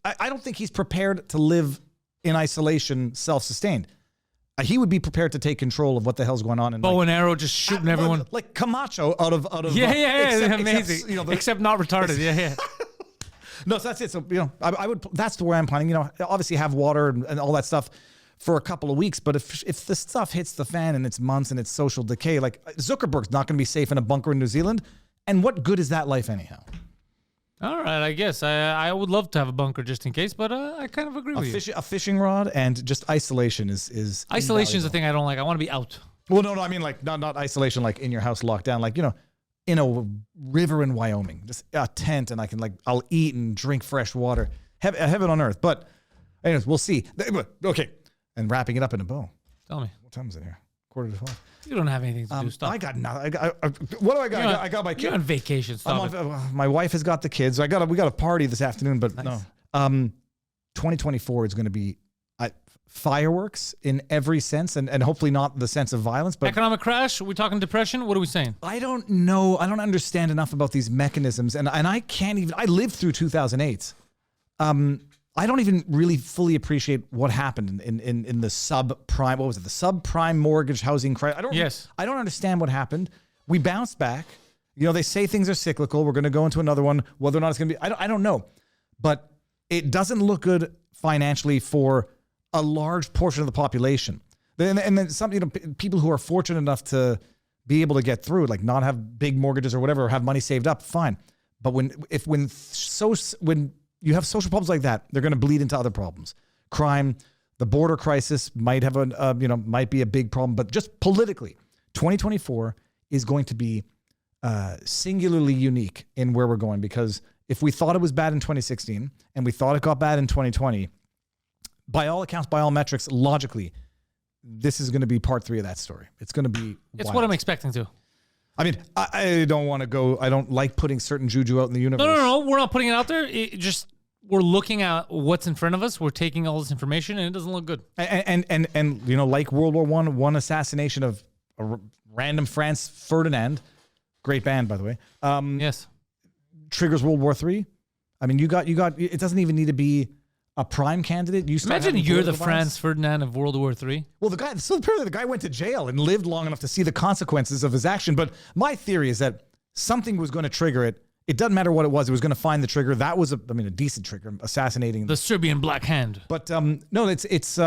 I don't think he's prepared to live in isolation, self-sustained. He would be prepared to take control of what the hell's going on. Bow and arrow, just shooting everyone. Like Camacho out of amazing. Except not retarded. Yeah. No, so that's it. So, I would, that's the way I'm planning, obviously have water and all that stuff for a couple of weeks. But if the stuff hits the fan and it's months and it's social decay, Zuckerberg's not going to be safe in a bunker in New Zealand. And what good is that life anyhow? All right, I guess I would love to have a bunker just in case, but I kind of agree with you. A fishing rod and just isolation is isolation is the thing I don't like. I want to be out. Well, no, I mean not isolation like in your house locked down, in a river in Wyoming, just a tent, and I'll eat and drink fresh water. Heaven on earth. But anyways, we'll see. Okay, and wrapping it up in a bow. Tell me. What time is it here? 11:45. You don't have anything to do. Stop. I got nothing. What do I got? I got my kids. You're on vacation. Stop my wife has got the kids. We got a party this afternoon, but nice. No. 2024 is going to be fireworks in every sense, and hopefully not the sense of violence. But economic crash? Are we talking depression? What are we saying? I don't know. I don't understand enough about these mechanisms, and I can't even. I lived through 2008. I don't even really fully appreciate what happened in the subprime. What was it? The subprime mortgage housing crisis. I don't understand what happened. We bounced back. They say things are cyclical. We're going to go into another one. Whether or not it's going to be, I don't know. But it doesn't look good financially for a large portion of the population. And then some, people who are fortunate enough to be able to get through, not have big mortgages or whatever, or have money saved up, fine. But when you have social problems like that, they're going to bleed into other problems. Crime, the border crisis might have might be a big problem, but just politically, 2024 is going to be singularly unique in where we're going, because if we thought it was bad in 2016 and we thought it got bad in 2020, by all accounts, by all metrics, logically, this is going to be part 3 of that story. It's going to be It's wild. what I'm expecting to. I mean, I don't want to go. I don't like putting certain juju out in the universe. No. We're not putting it out there. We're looking at what's in front of us. We're taking all this information, and it doesn't look good. And like World War I, one assassination of a random Franz Ferdinand, great band, by the way. Yes. Triggers World War III. I mean, you got. It doesn't even need to be a prime candidate. Imagine you're the Franz Ferdinand of World War III. Well, apparently the guy went to jail and lived long enough to see the consequences of his action. But my theory is that something was going to trigger it. It doesn't matter what it was. It was going to find the trigger. That was a decent trigger, assassinating the Serbian Black Hand. But no, it's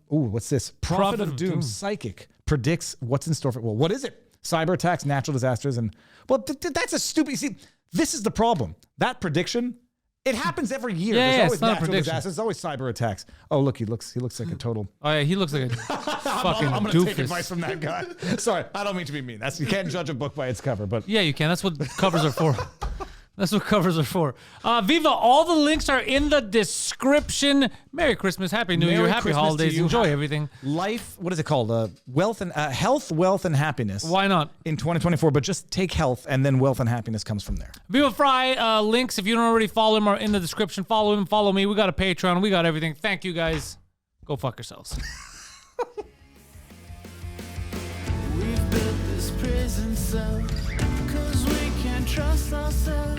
what's this? Prophet of Doom, psychic. predicts what's in store for, well, what is it? Cyber attacks, natural disasters, and well, that's a stupid, see, this is the problem. That prediction, it happens every year. Yeah, There's always it's not a natural prediction. disasters, there's always cyber attacks. Oh, look, he looks like a total. Oh yeah, he looks like a fucking I'm gonna doofus. take advice from that guy. Sorry, I don't mean to be mean. You can't judge a book by its cover, but Yeah, you can. That's what covers are for. That's what covers are for. Viva, all the links are in the description. Merry Christmas, Happy New Merry Year, Happy Christmas to Holidays. you. Enjoy everything. life, what is it called? Wealth and health, wealth, and happiness. Why not? In 2024, but just take health, and then wealth and happiness comes from there. Viva Fry, links, if you don't already follow him, are in the description. Follow him, follow me. We got a Patreon. We got everything. Thank you, guys. Go fuck yourselves. We've built this prison cell 'cause we can't trust ourselves.